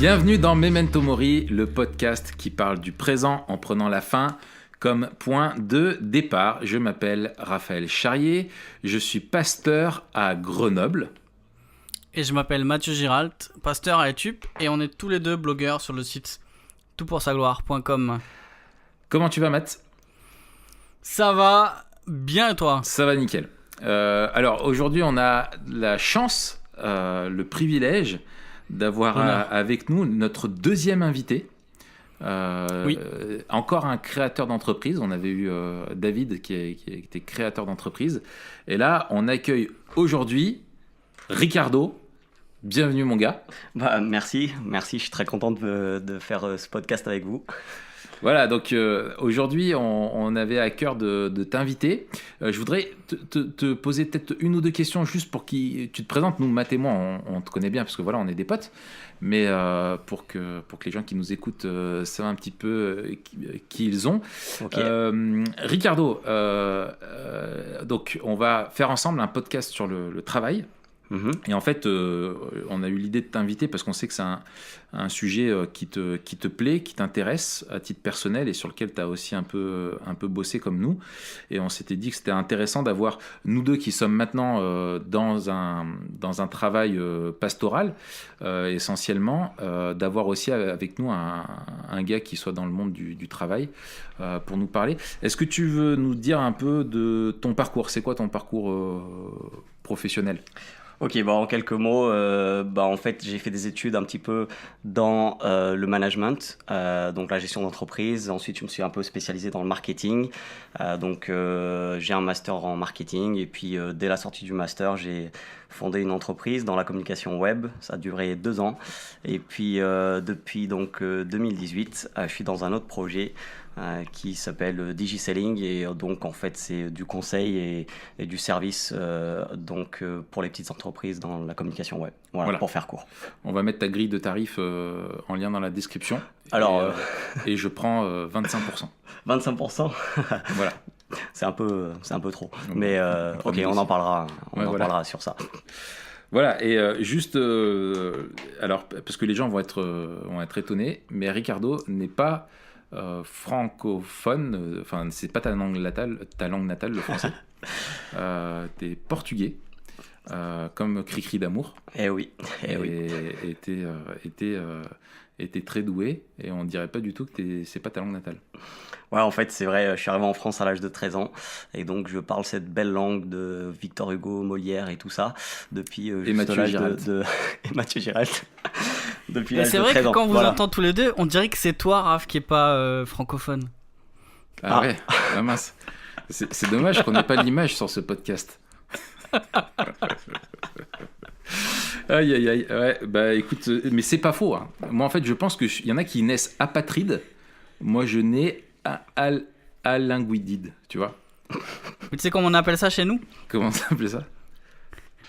Bienvenue dans Memento Mori, le podcast qui parle du présent en prenant la fin comme point de départ. Je m'appelle Raphaël Charrier, je suis pasteur à Grenoble. Et je m'appelle Mathieu Giralt, pasteur à Etup, et on est tous les deux blogueurs sur le site toutpoursagloire.com. Comment tu vas, Matt ? Ça va bien, et toi ? Ça va nickel. Alors aujourd'hui, on a la chance, le privilège d'avoir avec nous notre deuxième invité. Oui. Encore un créateur d'entreprise. On avait eu David qui était créateur d'entreprise. Et là, on accueille aujourd'hui Ricardo. Bienvenue mon gars. Merci, je suis très content de faire ce podcast avec vous. Voilà, donc aujourd'hui, on avait à cœur de t'inviter. Je voudrais te poser peut-être une ou deux questions juste pour que tu te présentes. Nous, Matt et moi, on te connaît bien parce que voilà, on est des potes. Mais pour que les gens qui nous écoutent savent un petit peu qui ils ont. Okay. Ricardo, donc on va faire ensemble un podcast sur le travail. Et en fait, on a eu l'idée de t'inviter parce qu'on sait que c'est un sujet qui te plaît, qui t'intéresse à titre personnel et sur lequel tu as aussi un peu bossé comme nous. Et on s'était dit que c'était intéressant d'avoir nous deux qui sommes maintenant dans un travail pastoral, essentiellement, d'avoir aussi avec nous un gars qui soit dans le monde du travail pour nous parler. Est-ce que tu veux nous dire un peu de ton parcours ? C'est quoi ton parcours professionnel ? Ok, en quelques mots, en fait, j'ai fait des études un petit peu dans le management, donc la gestion d'entreprise. Ensuite, je me suis un peu spécialisé dans le marketing. J'ai un master en marketing et puis dès la sortie du master, j'ai fondé une entreprise dans la communication web. Ça a duré 2 ans. Et puis depuis 2018, je suis dans un autre projet qui s'appelle DigiSelling et donc en fait c'est du conseil et du service pour les petites entreprises dans la communication web. Voilà. Pour faire court. On va mettre ta grille de tarifs en lien dans la description. Alors, et je prends 25%. 25%. Voilà. C'est un peu trop. Mais ok, on en parlera. On parlera sur ça. Voilà, et juste, alors, parce que les gens vont être étonnés, mais Ricardo n'est pas francophone, enfin, c'est pas ta langue natale, le français. T'es portugais, comme Cricri d'amour. Eh oui. Et t'es très doué, et on dirait pas du tout que c'est pas ta langue natale. Ouais, en fait, c'est vrai, je suis arrivé en France à l'âge de 13 ans, et donc je parle cette belle langue de Victor Hugo, Molière et tout ça, depuis Mathieu Giralt. Et Mathieu Giralt. Depuis et l'âge c'est de vrai 13 que ans. quand vous entend tous les deux, on dirait que c'est toi, Raph, qui est pas francophone. Ah ouais, ah mince. C'est dommage qu'on n'ait pas l'image sur ce podcast. Aïe, ouais, écoute, mais c'est pas faux. Hein. Moi, en fait, je pense qu'il y en a qui naissent apatrides. Moi, je nais alinguidide, tu vois. Mais tu sais comment on appelle ça chez nous ? Comment ça s'appelle ça ?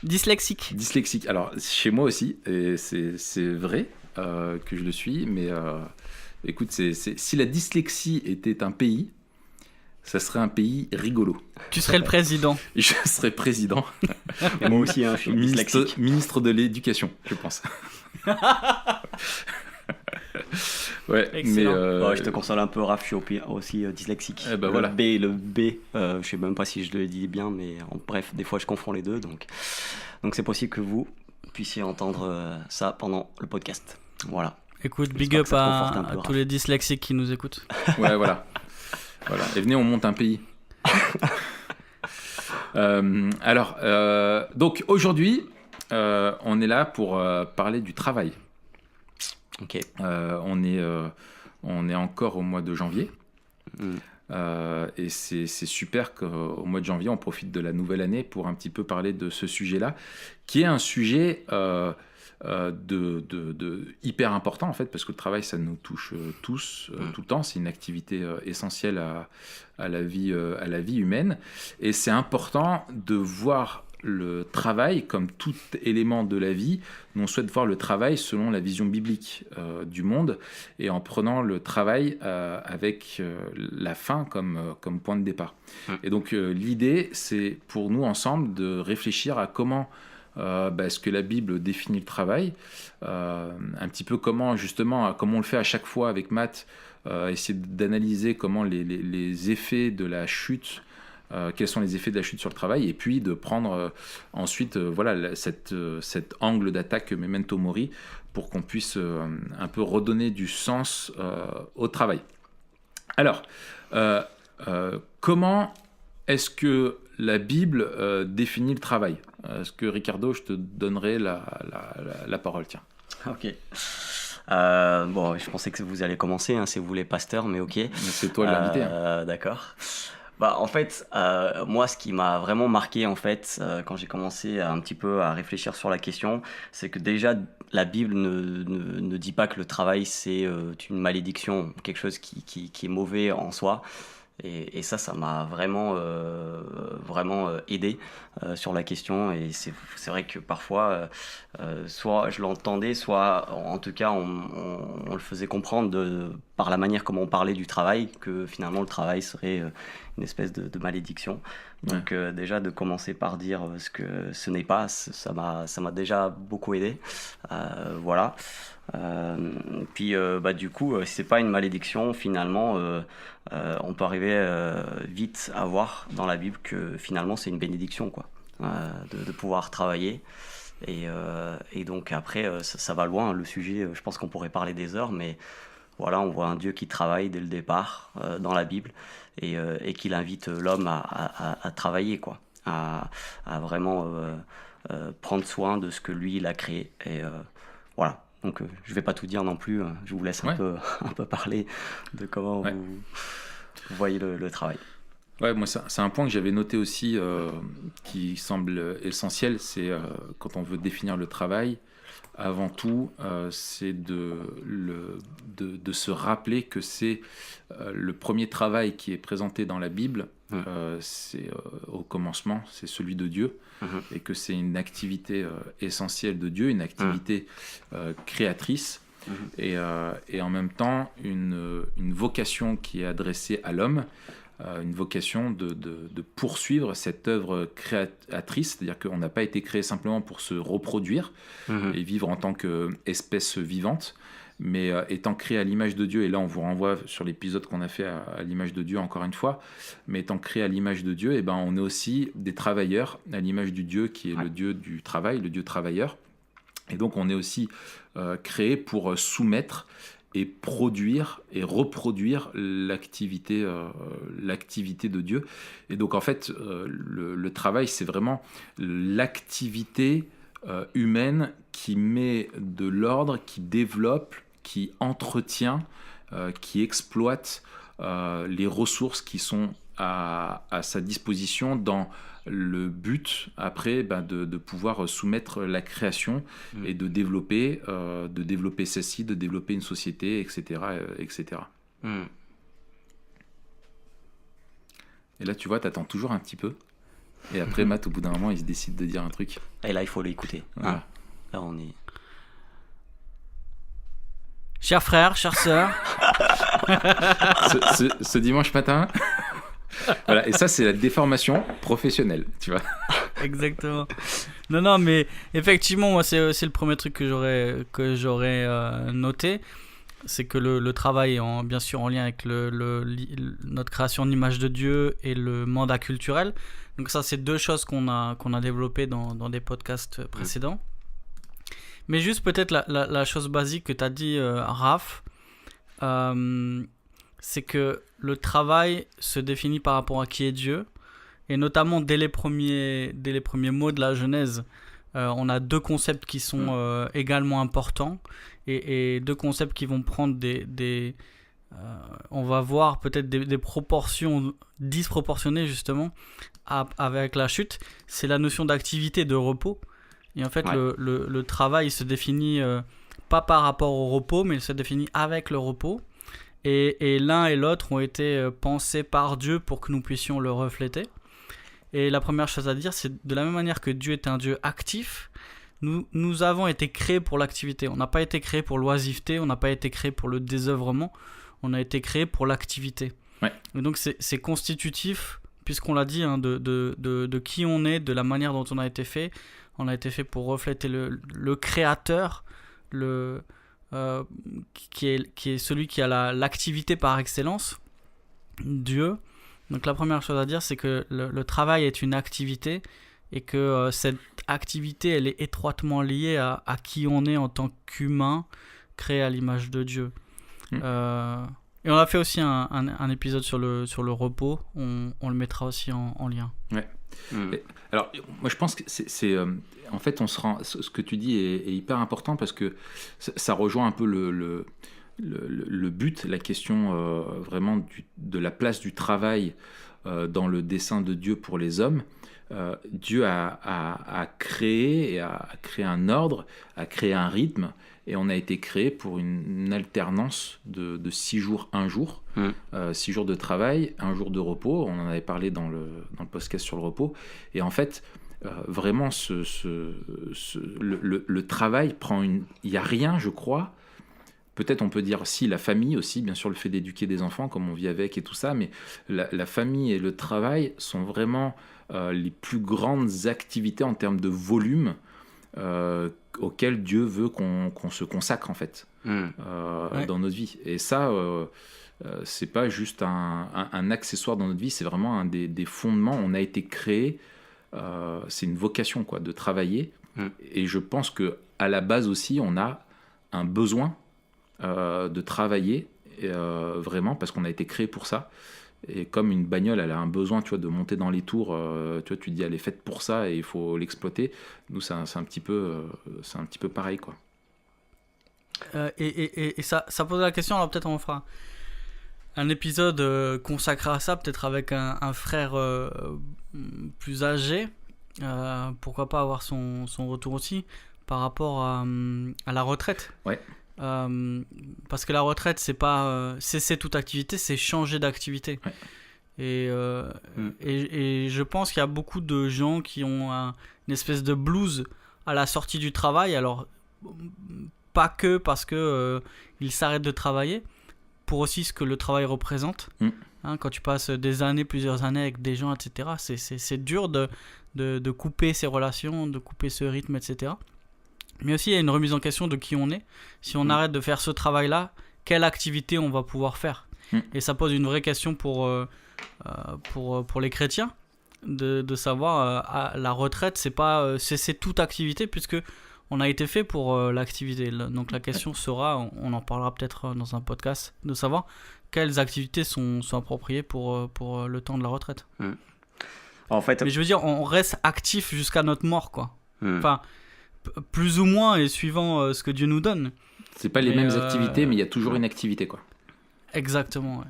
Dyslexique. Dyslexique. Alors, chez moi aussi, et c'est vrai que je le suis, mais écoute, si la dyslexie était un pays, ça serait un pays rigolo. Tu serais le président. Je serais président. Et moi aussi, je suis dyslexique. Ministre de l'éducation, je pense. Ouais, excellent. Mais je te console un peu, Raph, je suis aussi dyslexique. Voilà. Le B, je sais même pas si je le dis bien, mais bref, des fois je confonds les deux, donc c'est possible que vous puissiez entendre ça pendant le podcast. Voilà. Écoute, big up à tous les dyslexiques qui nous écoutent. Ouais, voilà. Et venez, on monte un pays. Donc aujourd'hui, on est là pour parler du travail. Ok. On est encore au mois de janvier. Et c'est super qu'au mois de janvier, on profite de la nouvelle année pour un petit peu parler de ce sujet-là, qui est un sujet hyper important en fait, parce que le travail, ça nous touche tous, tout le temps. C'est une activité essentielle à la vie humaine. Et c'est important de voir le travail comme tout élément de la vie. Nous, on souhaite voir le travail selon la vision biblique du monde et en prenant le travail avec la fin comme point de départ. Et donc, l'idée, c'est pour nous ensemble de réfléchir à comment ce que la Bible définit le travail, un petit peu comment on le fait à chaque fois avec Matt, essayer d'analyser comment les effets de la chute, quels sont les effets de la chute sur le travail, et puis de prendre ensuite cet angle d'attaque Memento Mori pour qu'on puisse un peu redonner du sens au travail. Alors, comment est-ce que la Bible définit le travail ? Est-ce que Ricardo, je te donnerai la parole, tiens. Ok. Je pensais que vous allez commencer, c'est vous les pasteurs, mais ok. Mais c'est toi l'invité. D'accord. En fait, moi, ce qui m'a vraiment marqué, en fait, quand j'ai commencé un petit peu à réfléchir sur la question, c'est que déjà, la Bible ne dit pas que le travail, c'est une malédiction, quelque chose qui est mauvais en soi. Et ça m'a vraiment aidé sur la question. Et c'est vrai que parfois, soit je l'entendais, soit en tout cas, on le faisait comprendre par la manière comment on parlait du travail, que finalement le travail serait une espèce de malédiction. Donc déjà, de commencer par dire ce que ce n'est pas, ça m'a déjà beaucoup aidé. Voilà. Puis du coup, si c'est pas une malédiction, finalement, on peut arriver vite à voir dans la Bible que finalement c'est une bénédiction, quoi, de pouvoir travailler. Et donc après, ça va loin, le sujet. Je pense qu'on pourrait parler des heures, mais voilà, on voit un Dieu qui travaille dès le départ dans la Bible et qu'il invite l'homme à travailler, quoi, à vraiment prendre soin de ce que lui il a créé. Et voilà. Donc, je ne vais pas tout dire non plus. Je vous laisse un peu parler de comment vous voyez le travail. Ouais, moi, c'est un point que j'avais noté aussi qui semble essentiel. C'est quand on veut définir le travail, avant tout, c'est de se rappeler que c'est le premier travail qui est présenté dans la Bible. C'est au commencement, c'est celui de Dieu, et que c'est une activité essentielle de Dieu, une activité créatrice, et en même temps une vocation qui est adressée à l'homme, une vocation de poursuivre cette œuvre créatrice, c'est-à-dire qu'on n'a pas été créé simplement pour se reproduire et vivre en tant qu'espèce vivante, mais étant créé à l'image de Dieu, et là on vous renvoie sur l'épisode qu'on a fait à l'image de Dieu encore une fois, mais étant créé à l'image de Dieu, on est aussi des travailleurs à l'image du Dieu qui est le Dieu du travail, le Dieu travailleur, et donc on est aussi créé pour soumettre et produire et reproduire l'activité de Dieu. Et donc en fait, le travail, c'est vraiment l'activité humaine qui met de l'ordre, qui développe, qui entretient, qui exploite les ressources qui sont à sa disposition dans le but après de pouvoir soumettre la création et de développer celle-ci, de développer une société, etc. etc. Et là tu vois, t'attends toujours un petit peu et après Matt au bout d'un moment il se décide de dire un truc et là il faut l'écouter. Voilà. Là on est... Chers frères, chères sœurs. ce dimanche matin. Voilà, et ça c'est la déformation professionnelle, tu vois. Exactement. Non, mais effectivement, moi c'est le premier truc que j'aurais noté, c'est que le travail est bien sûr en lien avec notre création d'image de Dieu et le mandat culturel. Donc ça, c'est deux choses qu'on a développées dans des podcasts précédents. Mais juste peut-être la chose basique que tu as dit, Raph, c'est que le travail se définit par rapport à qui est Dieu, et notamment dès les premiers mots de la Genèse, on a deux concepts qui sont également importants, et deux concepts qui vont prendre on va voir peut-être des proportions disproportionnées justement avec la chute. C'est la notion d'activité, de repos. Et en fait, le travail se définit pas par rapport au repos, mais il se définit avec le repos. Et l'un et l'autre ont été pensés par Dieu pour que nous puissions le refléter. Et la première chose à dire, c'est de la même manière que Dieu est un Dieu actif, nous avons été créés pour l'activité. On n'a pas été créés pour l'oisiveté, on n'a pas été créés pour le désœuvrement, on a été créés pour l'activité. Ouais. Et donc c'est constitutif, puisqu'on l'a dit, de qui on est, de la manière dont on a été fait. On a été fait pour refléter le Créateur, qui est celui qui a l'activité par excellence, Dieu. Donc la première chose à dire, c'est que le travail est une activité et que cette activité, elle est étroitement liée à qui on est en tant qu'humain créé à l'image de Dieu. Et on a fait aussi un épisode sur le repos, on le mettra aussi en lien. Ouais. Alors, moi je pense que c'est en fait, ce que tu dis est hyper important parce que ça rejoint un peu le but, la question vraiment de la place du travail dans le dessein de Dieu pour les hommes. Dieu a créé un ordre, a créé un rythme, et on a été créé pour une alternance de 6 jours, 1 jour, 6 jours de travail, 1 jour de repos. On en avait parlé dans le podcast sur le repos. Et en fait, vraiment, le travail prend il n'y a rien, je crois. Peut-être on peut dire si la famille aussi, bien sûr le fait d'éduquer des enfants comme on vit avec et tout ça, mais la famille et le travail sont vraiment les plus grandes activités en termes de volume auxquelles Dieu veut qu'on se consacre en fait dans notre vie. Et ça, c'est pas juste un accessoire dans notre vie, c'est vraiment un des fondements. On a été créé, c'est une vocation quoi, de travailler. Et je pense que à la base aussi, on a un besoin de travailler vraiment parce qu'on a été créé pour ça. Et comme une bagnole, elle a un besoin, tu vois, de monter dans les tours, tu vois, tu te dis elle est faite pour ça et il faut l'exploiter. Nous, c'est un petit peu pareil, quoi. Et ça pose la question. Alors peut-être on fera un épisode consacré à ça, peut-être avec un frère plus âgé. Pourquoi pas avoir son retour aussi par rapport à la retraite. Ouais. Parce que la retraite, c'est pas cesser toute activité, c'est changer d'activité. Ouais. Et je pense qu'il y a beaucoup de gens qui ont une espèce de blues à la sortie du travail. Alors, pas que parce que ils s'arrêtent de travailler, pour aussi ce que le travail représente. Hein, quand tu passes plusieurs années avec des gens, etc., c'est dur de couper ces relations, de couper ce rythme, etc. Mais aussi, il y a une remise en question de qui on est. Si on arrête de faire ce travail-là, quelle activité on va pouvoir faire ? Et ça pose une vraie question pour les chrétiens, de savoir, la retraite, c'est pas cesser toute activité, puisque on a été fait pour l'activité. Donc la question sera, on en parlera peut-être dans un podcast, de savoir quelles activités sont appropriées pour le temps de la retraite. En fait, mais je veux dire, on reste actif jusqu'à notre mort, quoi. Enfin, plus ou moins, et suivant ce que Dieu nous donne. C'est pas les mêmes activités, mais il y a toujours une activité, quoi. Exactement.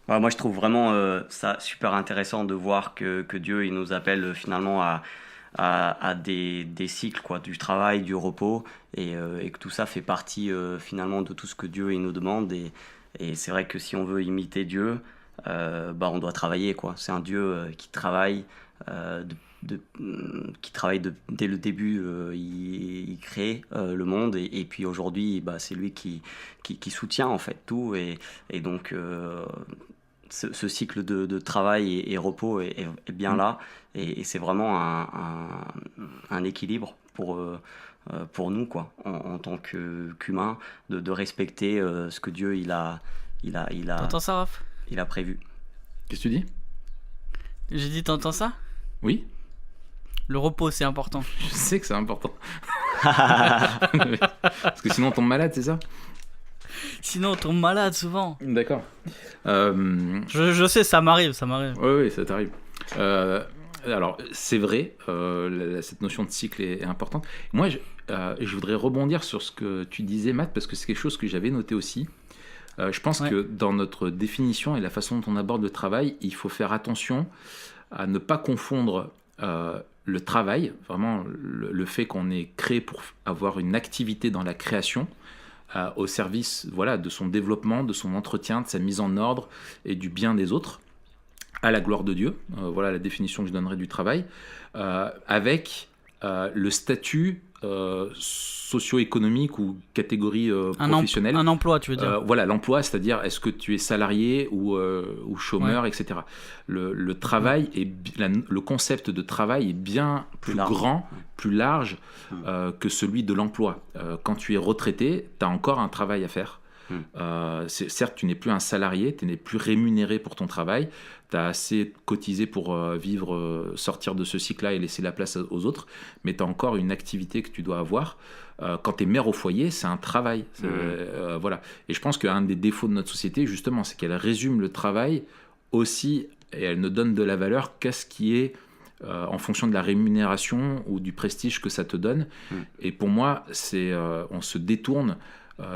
Ouais, moi, je trouve vraiment ça super intéressant de voir que Dieu il nous appelle finalement à des cycles, quoi, du travail, du repos, et que tout ça fait partie finalement de tout ce que Dieu il nous demande. Et c'est vrai que si on veut imiter Dieu, on doit travailler, quoi. C'est un Dieu qui travaille, dès le début, il crée le monde, et puis aujourd'hui, c'est lui qui soutient en fait tout, et donc ce cycle de travail et repos est bien là, et c'est vraiment un équilibre pour nous, quoi, en tant qu'humains, de respecter ce que Dieu il a T'entends ça, Raph ? Il a prévu. Qu'est-ce que tu dis ? J'ai dit, t'entends ça ? Oui. Le repos, c'est important. Je sais que c'est important. Parce que sinon on tombe malade, c'est ça ? Sinon on tombe malade souvent. D'accord. Je sais, ça m'arrive. Oui, ça t'arrive. Alors, c'est vrai, cette notion de cycle est importante. Moi, je voudrais rebondir sur ce que tu disais, Matt, parce que c'est quelque chose que j'avais noté aussi. Je pense que dans notre définition et la façon dont on aborde le travail, il faut faire attention à ne pas confondre le travail, vraiment le fait qu'on est créé pour avoir une activité dans la création, au service de son développement, de son entretien, de sa mise en ordre et du bien des autres, à la gloire de Dieu. Voilà la définition que je donnerai du travail, avec le statut socio-économique ou catégorie professionnelle. Un emploi, tu veux dire. Voilà, l'emploi, c'est-à-dire est-ce que tu es salarié ou chômeur, etc. Le travail, le concept de travail est bien plus grand, plus large que celui de l'emploi. Quand tu es retraité, tu as encore un travail à faire. Certes, tu n'es plus un salarié, tu n'es plus rémunéré pour ton travail, tu as assez cotisé pour vivre, sortir de ce cycle-là et laisser la place aux autres, mais tu as encore une activité que tu dois avoir. Quand tu es mère au foyer, c'est un travail. Voilà. Et je pense qu'un des défauts de notre société, justement, c'est qu'elle résume le travail aussi, et elle ne donne de la valeur qu'à ce qui est en fonction de la rémunération ou du prestige que ça te donne. Et pour moi, on se détourne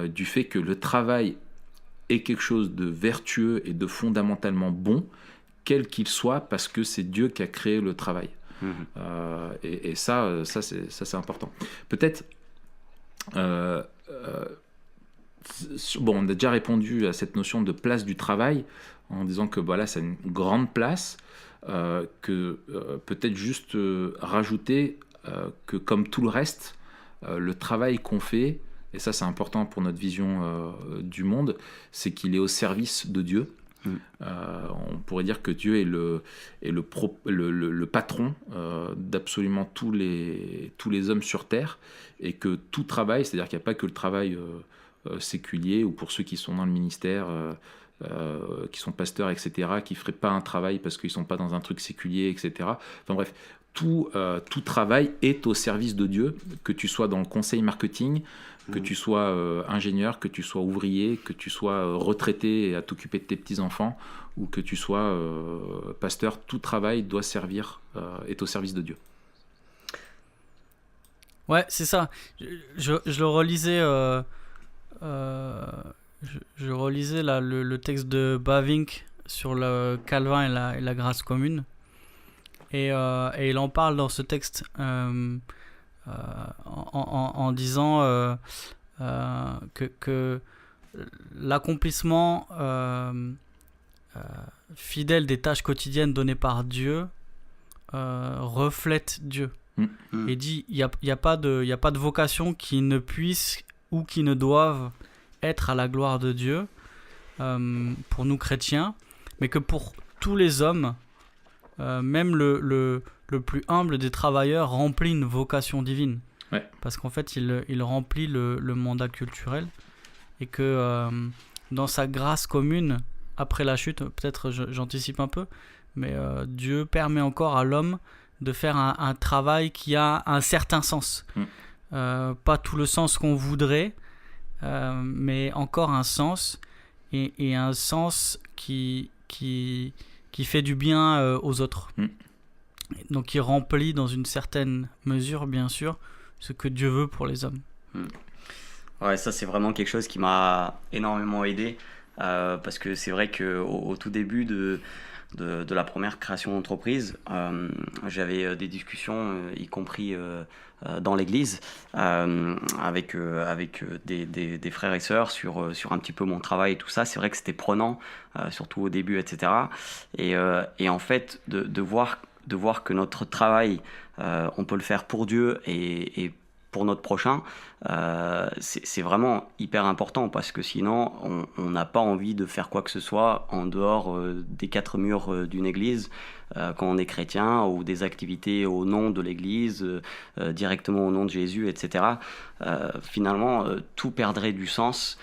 du fait que le travail est quelque chose de vertueux et de fondamentalement bon, quel qu'il soit, parce que c'est Dieu qui a créé le travail. Et ça, c'est important. Peut-être, bon, on a déjà répondu à cette notion de place du travail en disant que voilà, c'est une grande place, que peut-être juste rajouter que comme tout le reste, le travail qu'on fait, et ça c'est important pour notre vision du monde, c'est qu'il est au service de Dieu. On pourrait dire que Dieu est le patron d'absolument tous les hommes sur terre, et que tout travail, c'est-à-dire qu'il n'y a pas que le travail séculier, ou pour ceux qui sont dans le ministère, qui sont pasteurs, etc., qui ne feraient pas un travail parce qu'ils ne sont pas dans un truc séculier, etc. Enfin bref, tout travail est au service de Dieu, que tu sois dans le conseil marketing, que tu sois ingénieur, que tu sois ouvrier, que tu sois retraité et à t'occuper de tes petits-enfants, ou que tu sois pasteur, tout travail doit servir, est au service de Dieu. Ouais, c'est ça. Je le relisais, je relisais là, le texte de Bavinck sur le Calvin et la grâce commune. Et il en parle dans ce texte en disant que l'accomplissement fidèle des tâches quotidiennes données par Dieu reflète Dieu. Et dit, il n'y a pas de vocation qui ne puisse ou qui ne doive être à la gloire de Dieu pour nous chrétiens, mais que pour tous les hommes, même le plus humble des travailleurs remplit une vocation divine. Ouais. Parce qu'en fait, il remplit le mandat culturel, et que dans sa grâce commune, après la chute, peut-être j'anticipe un peu, mais Dieu permet encore à l'homme de faire un travail qui a un certain sens. Pas tout le sens qu'on voudrait, mais encore un sens, et un sens qui fait du bien aux autres. Donc qui remplit dans une certaine mesure, bien sûr, ce que Dieu veut pour les hommes. Ouais, ça c'est vraiment quelque chose qui m'a énormément aidé, parce que c'est vrai qu'au tout début de la première création d'entreprise, j'avais des discussions, y compris dans l'église, avec des frères et sœurs sur un petit peu mon travail et tout ça. C'est vrai que c'était prenant, surtout au début, etc. Et en fait, de voir que notre travail, on peut le faire pour Dieu et pour notre prochain, c'est vraiment hyper important, parce que sinon on n'a pas envie de faire quoi que ce soit en dehors des quatre murs d'une église quand on est chrétien, ou des activités au nom de l'église, directement au nom de Jésus, etc. Finalement, tout perdrait du sens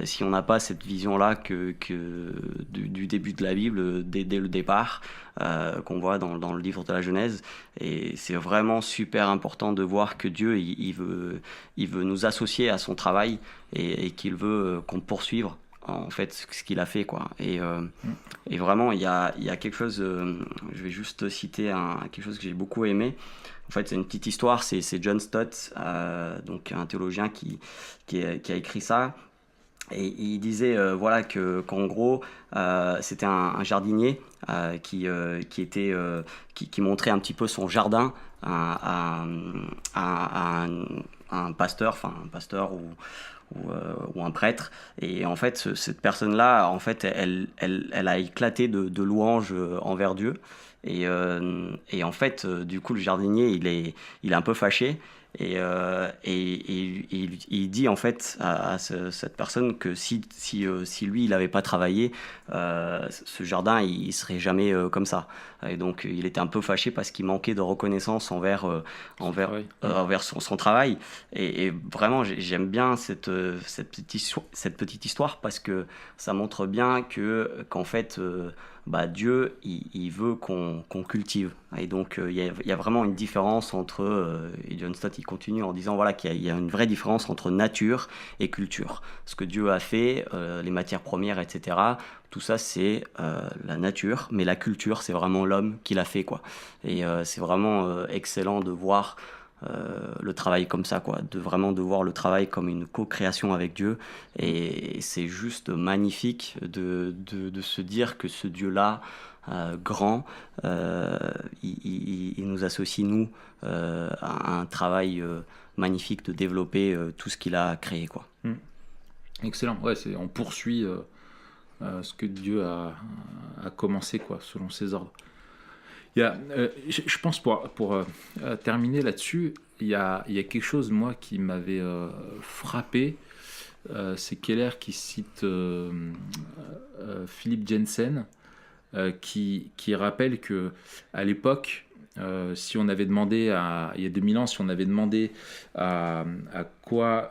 si on n'a pas cette vision-là du début de la Bible, dès le départ, qu'on voit dans le livre de la Genèse. Et c'est vraiment super important de voir que Dieu, il veut nous associer à son travail, et qu'il veut qu'on poursuive en fait ce qu'il a fait, quoi. Et vraiment, il y a quelque chose, je vais juste citer quelque chose que j'ai beaucoup aimé. En fait, c'est une petite histoire, c'est John Stott, donc un théologien qui a écrit ça. Et il disait voilà qu'en gros c'était un jardinier qui montrait un petit peu son jardin à un pasteur, ou un prêtre. Et en fait, cette personne-là, en fait, elle a éclaté de louanges envers Dieu. Et en fait, du coup, le jardinier, il est un peu fâché. Il dit en fait à cette personne que si lui il n'avait pas travaillé, ce jardin il serait jamais comme ça. Et donc il était un peu fâché parce qu'il manquait de reconnaissance envers son travail. Et vraiment j'aime bien cette petite histoire parce que ça montre bien qu'en fait Dieu, il veut qu'on cultive. Et donc, il y a vraiment une différence entre... et John Stott, il continue en disant voilà, qu'il y a une vraie différence entre nature et culture. Ce que Dieu a fait, les matières premières, etc., tout ça, c'est la nature. Mais la culture, c'est vraiment l'homme qui l'a fait, quoi. Et c'est vraiment excellent de voir le travail comme ça, quoi, de voir le travail comme une co-création avec Dieu. Et c'est juste magnifique de se dire que ce Dieu-là, grand, il nous associe, nous, à un travail magnifique de développer tout ce qu'il a créé, quoi. Excellent, ouais, on poursuit ce que Dieu a commencé, quoi, selon ses ordres. Je pense pour terminer là-dessus, il y a quelque chose, moi, qui m'avait frappé. C'est Keller qui cite Philip Jensen, qui rappelle que à l'époque, si on avait demandé il y a 2000 ans, si on avait demandé à quoi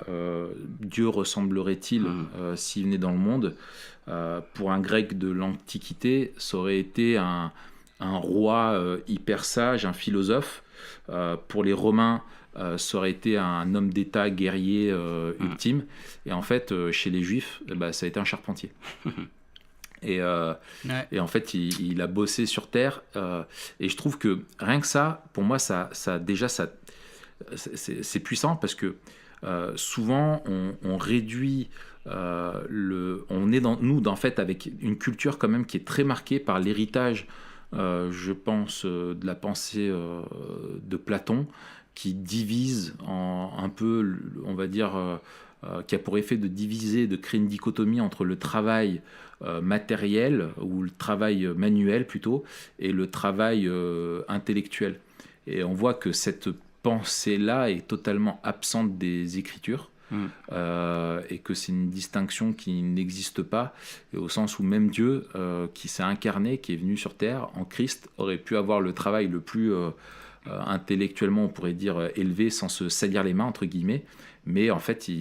Dieu ressemblerait-il s'il venait dans le monde, pour un grec de l'Antiquité, ça aurait été un roi hyper sage, un philosophe. Pour les Romains, ça aurait été un homme d'État guerrier ultime. Et en fait, chez les Juifs, ça a été un charpentier. Et en fait, il a bossé sur Terre. Et je trouve que rien que ça, pour moi, c'est puissant parce que souvent, on réduit... on est en fait avec une culture quand même qui est très marquée par l'héritage, je pense, de la pensée de Platon, qui divise un peu, on va dire, qui a pour effet de diviser, de créer une dichotomie entre le travail matériel, ou le travail manuel plutôt, et le travail intellectuel. Et on voit que cette pensée-là est totalement absente des Écritures. Et que c'est une distinction qui n'existe pas, et au sens où même Dieu, qui s'est incarné, qui est venu sur terre en Christ, aurait pu avoir le travail le plus intellectuellement, on pourrait dire, élevé, sans se salir les mains entre guillemets, mais en fait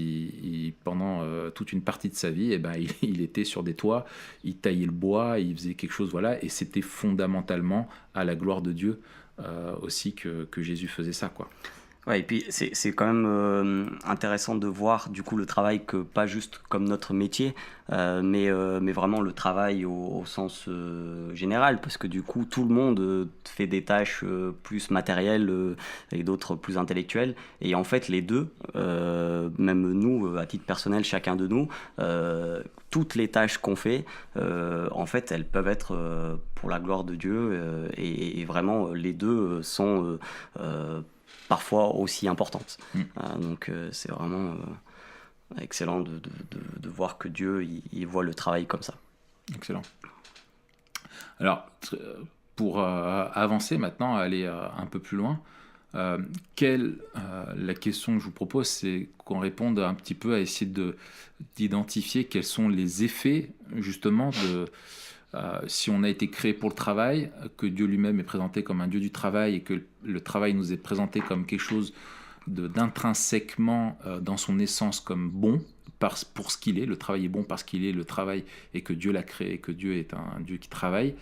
pendant toute une partie de sa vie, il était sur des toits, il taillait le bois, il faisait quelque chose, voilà, et c'était fondamentalement à la gloire de Dieu aussi que Jésus faisait ça, quoi. Ouais, et puis c'est quand même intéressant de voir du coup le travail que pas juste comme notre métier, mais vraiment le travail au sens général, parce que du coup tout le monde fait des tâches plus matérielles et d'autres plus intellectuelles, et en fait les deux, même nous à titre personnel, chacun de nous, toutes les tâches qu'on fait, en fait elles peuvent être pour la gloire de Dieu, et vraiment les deux sont parfois aussi importantes. Donc c'est vraiment excellent de voir que Dieu il voit le travail comme ça. Excellent. Alors, pour avancer maintenant, aller un peu plus loin, la question que je vous propose, c'est qu'on réponde un petit peu à essayer d'identifier quels sont les effets justement si on a été créé pour le travail, que Dieu lui-même est présenté comme un Dieu du travail, et que le travail nous est présenté comme quelque chose d'intrinsèquement dans son essence comme bon, pour ce qu'il est. Le travail est bon parce qu'il est le travail, et que Dieu l'a créé, et que Dieu est un Dieu qui travaille.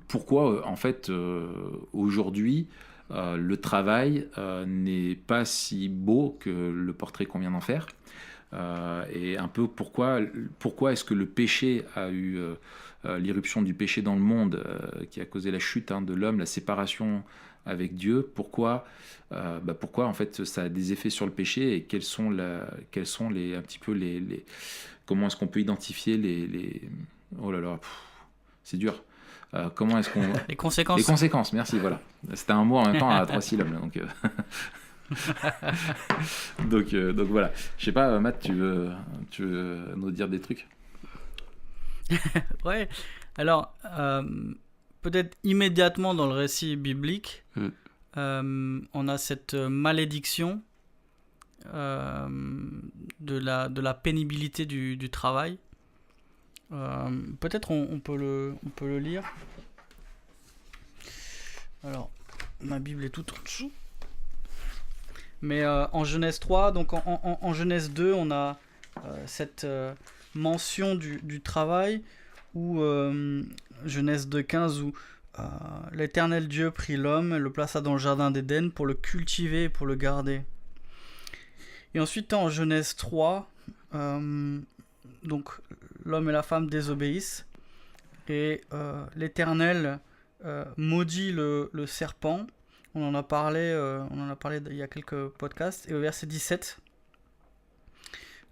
Pourquoi en fait aujourd'hui le travail n'est pas si beau que le portrait qu'on vient d'en faire, et un peu pourquoi est-ce que le péché a eu l'irruption du péché dans le monde, qui a causé la chute de l'homme, la séparation avec Dieu. Pourquoi en fait ça a des effets sur le péché, et quels sont les un petit peu les comment est-ce qu'on peut identifier les oh là là, c'est dur. Comment est-ce qu'on les conséquences. Les conséquences, merci, voilà. C'était un mot en même temps à 3 syllabes, donc donc voilà. Je sais pas, Matt, tu veux nous dire des trucs? Ouais. Alors, peut-être immédiatement dans le récit biblique, on a cette malédiction de la pénibilité du travail. Peut-être on peut le lire. Alors, ma Bible est toute en dessous. Mais en Genèse 3, donc en Genèse 2, on a cette mention du travail, où Genèse 2,15, où l'Éternel Dieu prit l'homme et le plaça dans le jardin d'Éden pour le cultiver et pour le garder. Et ensuite en Genèse 3, donc l'homme et la femme désobéissent, et l'Éternel maudit le serpent. On en a parlé il y a quelques podcasts. Et au verset 17,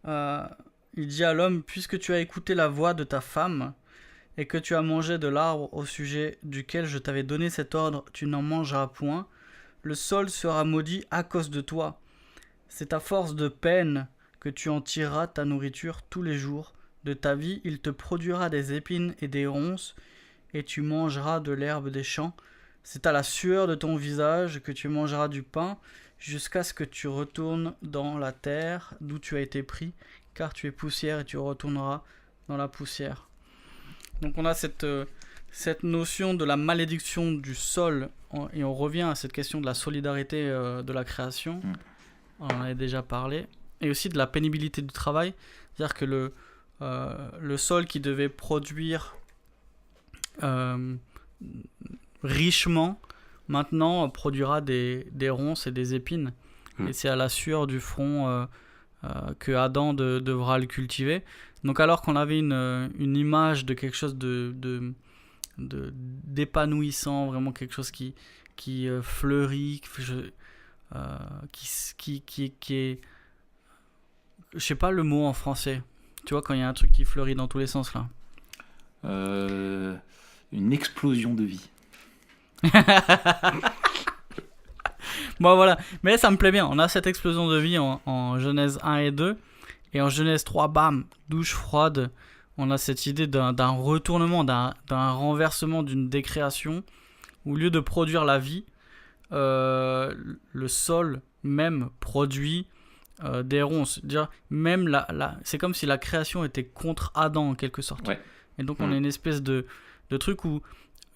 il dit à l'homme: puisque tu as écouté la voix de ta femme et que tu as mangé de l'arbre au sujet duquel je t'avais donné cet ordre, tu n'en mangeras point, le sol sera maudit à cause de toi. C'est à force de peine que tu en tireras ta nourriture tous les jours de ta vie. Il te produira des épines et des ronces, et tu mangeras de l'herbe des champs. C'est à la sueur de ton visage que tu mangeras du pain, jusqu'à ce que tu retournes dans la terre d'où tu as été pris, car tu es poussière et tu retourneras dans la poussière. Donc on a cette notion de la malédiction du sol, et on revient à cette question de la solidarité de la création. On en avait déjà parlé. Et aussi de la pénibilité du travail. C'est-à-dire que le sol qui devait produire richement, maintenant produira des ronces et des épines. Et c'est à la sueur du front que Adam devra le cultiver. Donc alors qu'on avait une image de quelque chose d'épanouissant, vraiment quelque chose qui fleurit, qui est... Je sais pas le mot en français. Tu vois, quand il y a un truc qui fleurit dans tous les sens, là. Une explosion de vie. Bon, voilà. Mais ça me plaît bien. On a cette explosion de vie en Genèse 1 et 2. Et en Genèse 3, bam, douche froide. On a cette idée d'un retournement, d'un renversement, d'une décréation. Où au lieu de produire la vie, le sol même produit des ronces. Dire, même c'est comme si la création était contre Adam en quelque sorte. Ouais. Et donc on a une espèce de truc où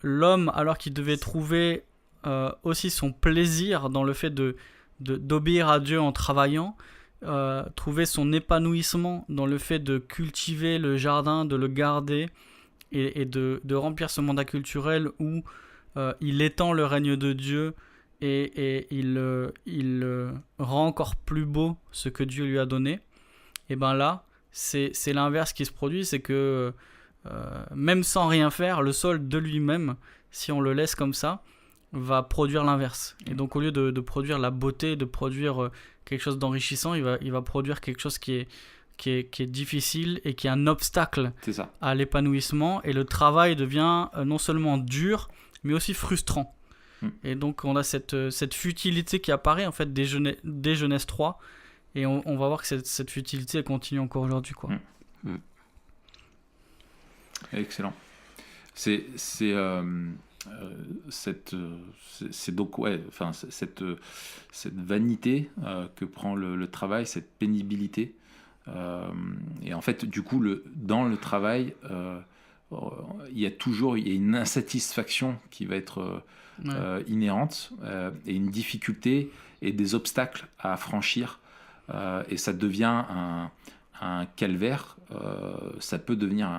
l'homme, alors qu'il devait trouver aussi son plaisir dans le fait d'obéir à Dieu en travaillant, trouver son épanouissement dans le fait de cultiver le jardin, de le garder et de remplir ce mandat culturel où il étend le règne de Dieu et il rend encore plus beau ce que Dieu lui a donné. Et ben là, c'est l'inverse qui se produit, c'est que même sans rien faire, le sol de lui-même, si on le laisse comme ça, va produire l'inverse. Et donc au lieu de produire la beauté, de produire quelque chose d'enrichissant, il va produire quelque chose qui est difficile et qui est un obstacle à l'épanouissement. Et le travail devient non seulement dur, mais aussi frustrant. Et donc on a cette futilité qui apparaît en fait dès Genèse 3, et on va voir que cette futilité elle continue encore aujourd'hui, quoi. Excellent. C'est donc cette vanité que prend le travail, cette pénibilité, et en fait du coup dans le travail il y a une insatisfaction qui va être inhérente, et une difficulté et des obstacles à franchir, et ça devient un calvaire. Ça peut devenir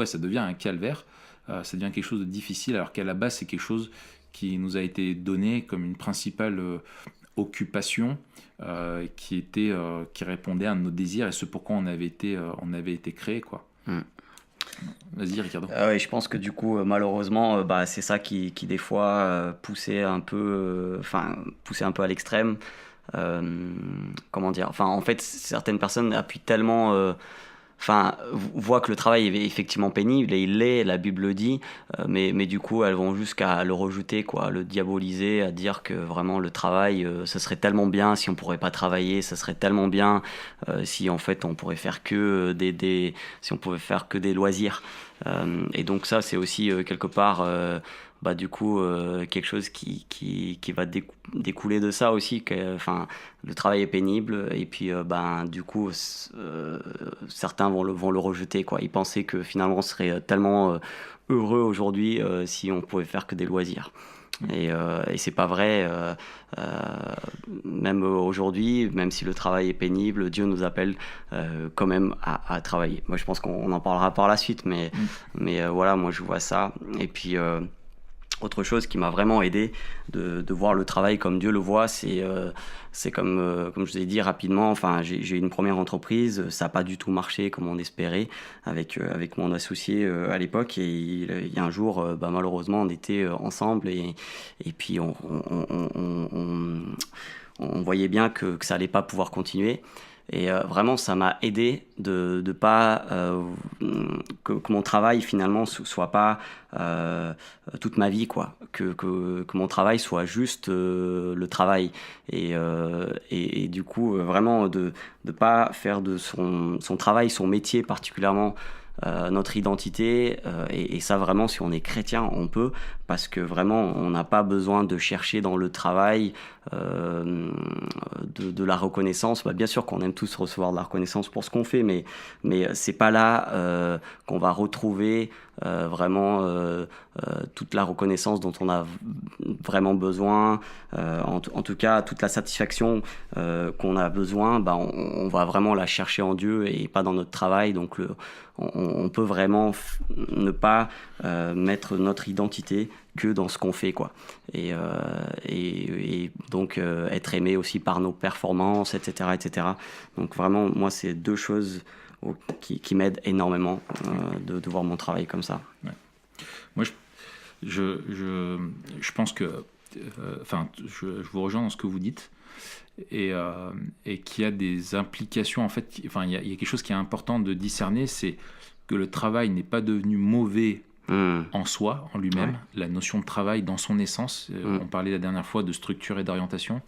ça devient un calvaire. Ça devient quelque chose de difficile, alors qu'à la base c'est quelque chose qui nous a été donné comme une principale occupation, qui répondait à nos désirs et ce pourquoi on avait été créé, quoi. Vas-y, Ricardo. Oui, je pense que du coup, malheureusement, c'est ça qui des fois poussait un peu à l'extrême. Comment dire ? Enfin, en fait, certaines personnes appuient tellement voient que le travail est effectivement pénible, et il l'est, la Bible le dit, mais du coup elles vont jusqu'à le rejeter, quoi, le diaboliser, à dire que vraiment le travail, ce serait tellement bien si on pourrait pas travailler, ça serait tellement bien si en fait on pourrait faire que si on pouvait faire que des loisirs. Et donc ça c'est aussi quelque part du coup quelque chose qui va découler de ça aussi, que le travail est pénible, et puis du coup certains vont le rejeter, quoi. Ils pensaient que finalement on serait tellement heureux aujourd'hui si on pouvait faire que des loisirs. Et c'est pas vrai. Même aujourd'hui, même si le travail est pénible, Dieu nous appelle quand même à travailler. Moi je pense qu'on en parlera par la suite, mais voilà, moi je vois ça. Et puis autre chose qui m'a vraiment aidé de voir le travail comme Dieu le voit, c'est comme je vous ai dit rapidement, j'ai eu une première entreprise, ça n'a pas du tout marché comme on espérait avec mon associé à l'époque, et il y a un jour, malheureusement, on était ensemble, et puis on voyait bien que ça allait pas pouvoir continuer. Et vraiment, ça m'a aidé de pas que mon travail finalement soit pas toute ma vie, quoi. Que mon travail soit juste le travail. Et du coup, vraiment de pas faire de son travail son métier particulièrement. Notre identité, et ça vraiment, si on est chrétien, on peut, parce que vraiment on n'a pas besoin de chercher dans le travail de la reconnaissance. Bien sûr qu'on aime tous recevoir de la reconnaissance pour ce qu'on fait, mais c'est pas là qu'on va retrouver vraiment toute la reconnaissance dont on a vraiment besoin, en tout cas toute la satisfaction qu'on a besoin. On va vraiment la chercher en Dieu et pas dans notre travail. Donc on peut vraiment ne pas mettre notre identité que dans ce qu'on fait, quoi. Et donc être aimé aussi par nos performances, etc. Donc vraiment, moi, c'est deux choses qui m'aident énormément de voir mon travail comme ça. Ouais. Moi, je pense que je vous rejoins dans ce que vous dites, et qu'il y a des implications. En fait, il y a quelque chose qui est important de discerner, c'est que le travail n'est pas devenu mauvais en soi, en lui-même. Ouais. La notion de travail dans son essence, on parlait la dernière fois de structure et d'orientation.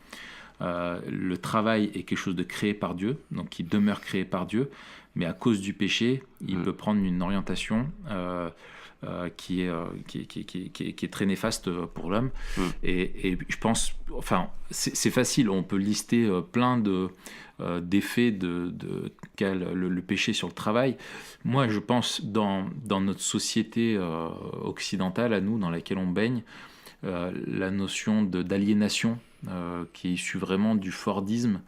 Le travail est quelque chose de créé par Dieu, donc qui demeure créé par Dieu, mais à cause du péché, il peut prendre une orientation qui est très néfaste pour l'homme. Et je pense, c'est facile, on peut lister plein d'effets qu'a le péché sur le travail. Moi, je pense dans notre société occidentale, à nous, dans laquelle on baigne, la notion d'aliénation qui est issue vraiment du Fordisme,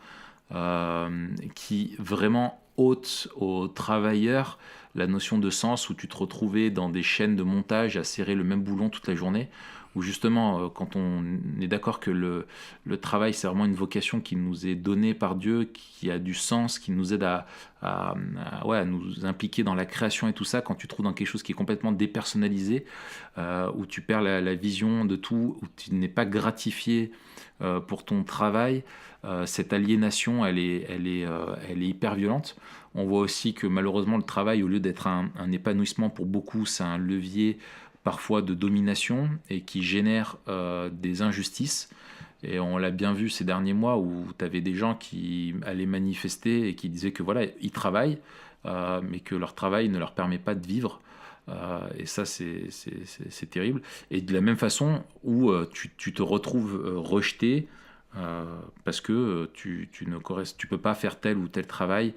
qui vraiment ôte aux travailleurs la notion de sens, où tu te retrouvais dans des chaînes de montage à serrer le même boulon toute la journée, où justement, quand on est d'accord que le travail, c'est vraiment une vocation qui nous est donnée par Dieu, qui a du sens, qui nous aide à nous impliquer dans la création et tout ça, quand tu te trouves dans quelque chose qui est complètement dépersonnalisé, où tu perds la vision de tout, où tu n'es pas gratifié pour ton travail, cette aliénation, elle est hyper violente. On voit aussi que malheureusement le travail, au lieu d'être un épanouissement pour beaucoup, c'est un levier parfois de domination, et qui génère des injustices. Et on l'a bien vu ces derniers mois, où tu avais des gens qui allaient manifester et qui disaient que voilà, ils travaillent, mais que leur travail ne leur permet pas de vivre. Et ça, c'est terrible. Et de la même façon où tu te retrouves rejeté, parce que tu peux pas faire tel ou tel travail,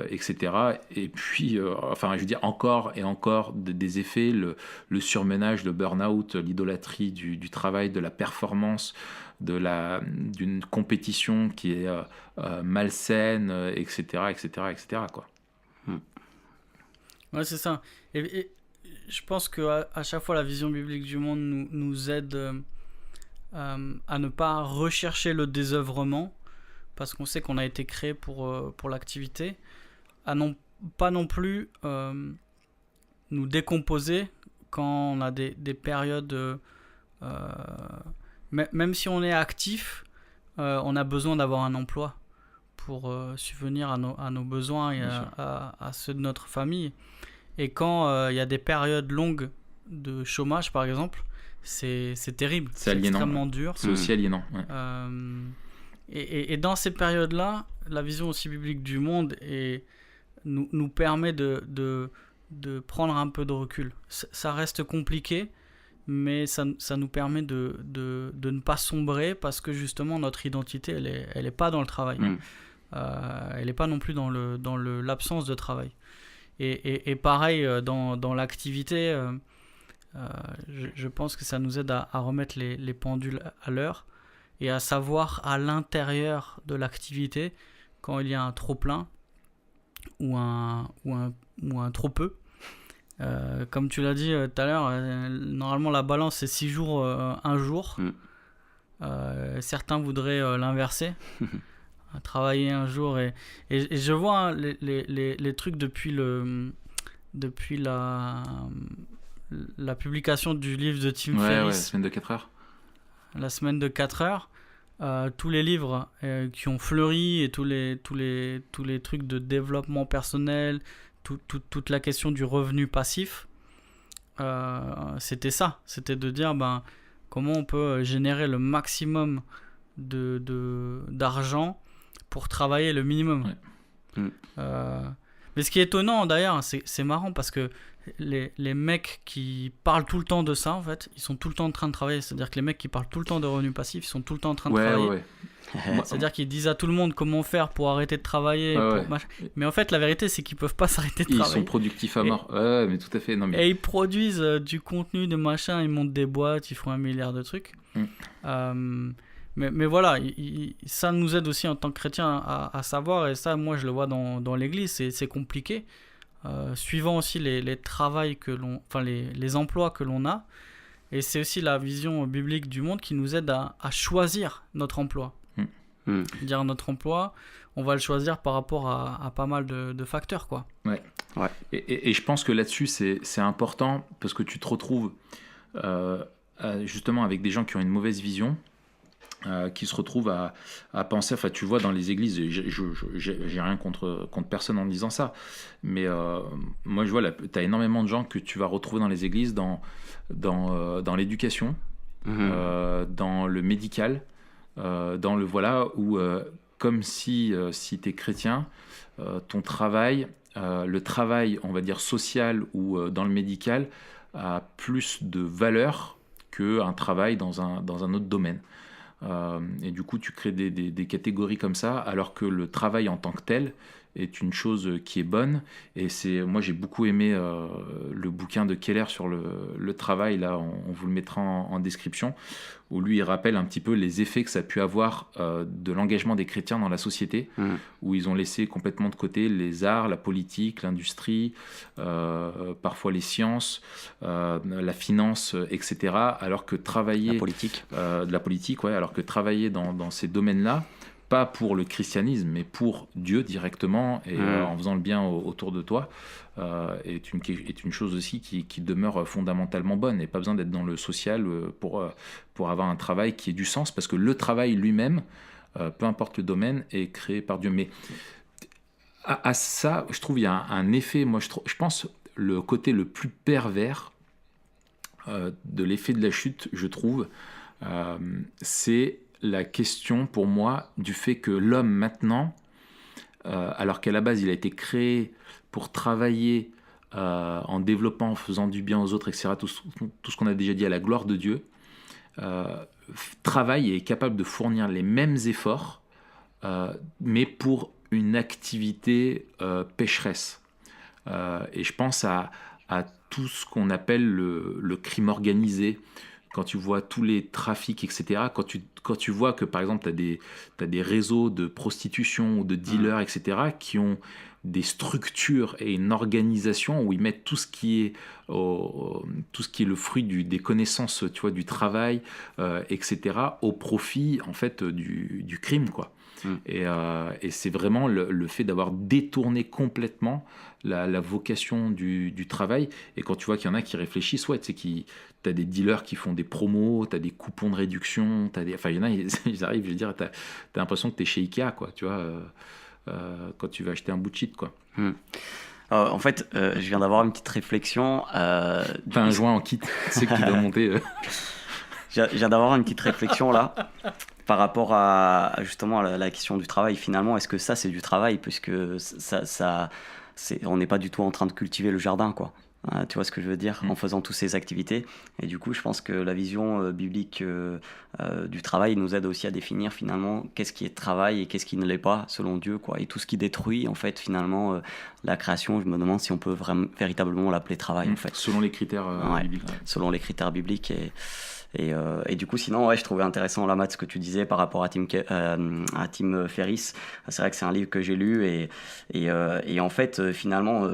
etc. Et puis, je veux dire, encore et encore des effets, le surmenage, le burn-out, l'idolâtrie du travail, de la performance, d'une compétition qui est malsaine, etc., quoi. Ouais, c'est ça. Et je pense qu'à chaque fois, la vision biblique du monde nous aide à ne pas rechercher le désœuvrement, parce qu'on sait qu'on a été créé pour l'activité, à pas non plus nous décomposer quand on a des périodes, même si on est actif, on a besoin d'avoir un emploi subvenir à nos besoins et à ceux de notre famille. Et quand il y a des périodes longues de chômage, par exemple, c'est terrible. C'est aliénant, extrêmement dur. C'est aussi aliénant. Ouais. Et dans ces périodes-là, la vision aussi biblique du monde nous permet de prendre un peu de recul. Ça reste compliqué, mais ça nous permet de ne pas sombrer, parce que justement notre identité, elle est pas dans le travail. Elle n'est pas non plus dans l'absence de travail. Et pareil, dans l'activité, je pense que ça nous aide à remettre les pendules à l'heure et à savoir à l'intérieur de l'activité quand il y a un trop-plein ou un trop-peu. Comme tu l'as dit tout à l'heure, normalement la balance c'est 6 jours, 1 jour. Certains voudraient l'inverser. Travailler un jour et je vois les trucs depuis la publication du livre de Tim Ferriss, la semaine de 4 heures. La semaine de 4 heures, tous les livres qui ont fleuri et tous les trucs de développement personnel, toute la question du revenu passif, c'était de dire comment on peut générer le maximum d'argent pour travailler le minimum. Mais ce qui est étonnant d'ailleurs, c'est marrant parce que les mecs qui parlent tout le temps de ça, en fait, ils sont tout le temps en train de travailler. C'est-à-dire que les mecs qui parlent tout le temps de revenus passifs, ils sont tout le temps en train de travailler. C'est-à-dire qu'ils disent à tout le monde comment faire pour arrêter de travailler. Mais en fait, la vérité, c'est qu'ils peuvent pas s'arrêter de travailler. Ils sont productifs à mort. Mais tout à fait. Non, mais... Et ils produisent du contenu, de machin, ils montent des boîtes, ils font 1 milliard de trucs. Mais voilà, ça nous aide aussi en tant que chrétiens à savoir, et ça, moi, je le vois dans l'église, c'est compliqué. Suivant aussi les travails les emplois que l'on a, et c'est aussi la vision biblique du monde qui nous aide à choisir notre emploi. Dire notre emploi, on va le choisir par rapport à pas mal de facteurs, quoi. Et je pense que là-dessus c'est important, parce que tu te retrouves justement avec des gens qui ont une mauvaise vision, qui se retrouvent à penser, enfin tu vois dans les églises, j'ai rien contre personne en disant ça, mais moi je vois, tu as énormément de gens que tu vas retrouver dans les églises, dans l'éducation, dans le médical, dans le où comme si tu es chrétien, ton travail, le travail on va dire social ou dans le médical a plus de valeur qu'un travail dans un autre domaine. Et du coup tu crées des catégories comme ça, alors que le travail en tant que tel est une chose qui est bonne. Et moi j'ai beaucoup aimé le bouquin de Keller sur le travail, là on vous le mettra en description, où lui il rappelle un petit peu les effets que ça a pu avoir de l'engagement des chrétiens dans la société, où ils ont laissé complètement de côté les arts, la politique, l'industrie, parfois les sciences, la finance, etc. Alors que travailler... La politique. Alors que travailler dans ces domaines-là, pas pour le christianisme, mais pour Dieu directement, et en faisant le bien autour de toi, est une chose aussi qui demeure fondamentalement bonne, et pas besoin d'être dans le social pour avoir un travail qui ait du sens, parce que le travail lui-même, peu importe le domaine, est créé par Dieu. Mais à ça, je trouve il y a un effet, moi je pense le côté le plus pervers de l'effet de la chute, je trouve, c'est la question pour moi du fait que l'homme maintenant, alors qu'à la base il a été créé pour travailler en développant, en faisant du bien aux autres, etc., tout ce qu'on a déjà dit à la gloire de Dieu, travaille et est capable de fournir les mêmes efforts, mais pour une activité pécheresse. Et je pense à tout ce qu'on appelle le crime organisé. Quand tu vois tous les trafics, etc., quand tu vois que, par exemple, tu as des réseaux de prostitution ou de dealers, etc., qui ont des structures et une organisation où ils mettent tout ce qui est le fruit des connaissances, tu vois, du travail, etc., au profit, en fait, du crime, quoi. Et c'est vraiment le fait d'avoir détourné complètement la vocation du travail. Et quand tu vois qu'il y en a qui réfléchissent, tu sais, t'as des dealers qui font des promos, t'as des coupons de réduction, enfin, il y en a, ils arrivent, je veux dire, t'as l'impression que t'es chez Ikea, quoi, tu vois, quand tu vas acheter un bout de shit, quoi. En fait, je viens d'avoir une petite réflexion. T'as un joint en kit, c'est que tu dois monter. Je viens d'avoir une petite réflexion là, par rapport à justement à la question du travail. Finalement, est-ce que ça c'est du travail, puisque on n'est pas du tout en train de cultiver le jardin, quoi. Tu vois ce que je veux dire, en faisant toutes ces activités. Et du coup, je pense que la vision biblique du travail nous aide aussi à définir finalement qu'est-ce qui est travail et qu'est-ce qui ne l'est pas, selon Dieu, quoi. Et tout ce qui détruit, en fait, finalement, la création, je me demande si on peut véritablement l'appeler travail, en fait. Selon les critères bibliques. Selon les critères bibliques. Et du coup, sinon, je trouvais intéressant, là, Matt, ce que tu disais par rapport à Tim Ferriss. C'est vrai que c'est un livre que j'ai lu et en fait, finalement,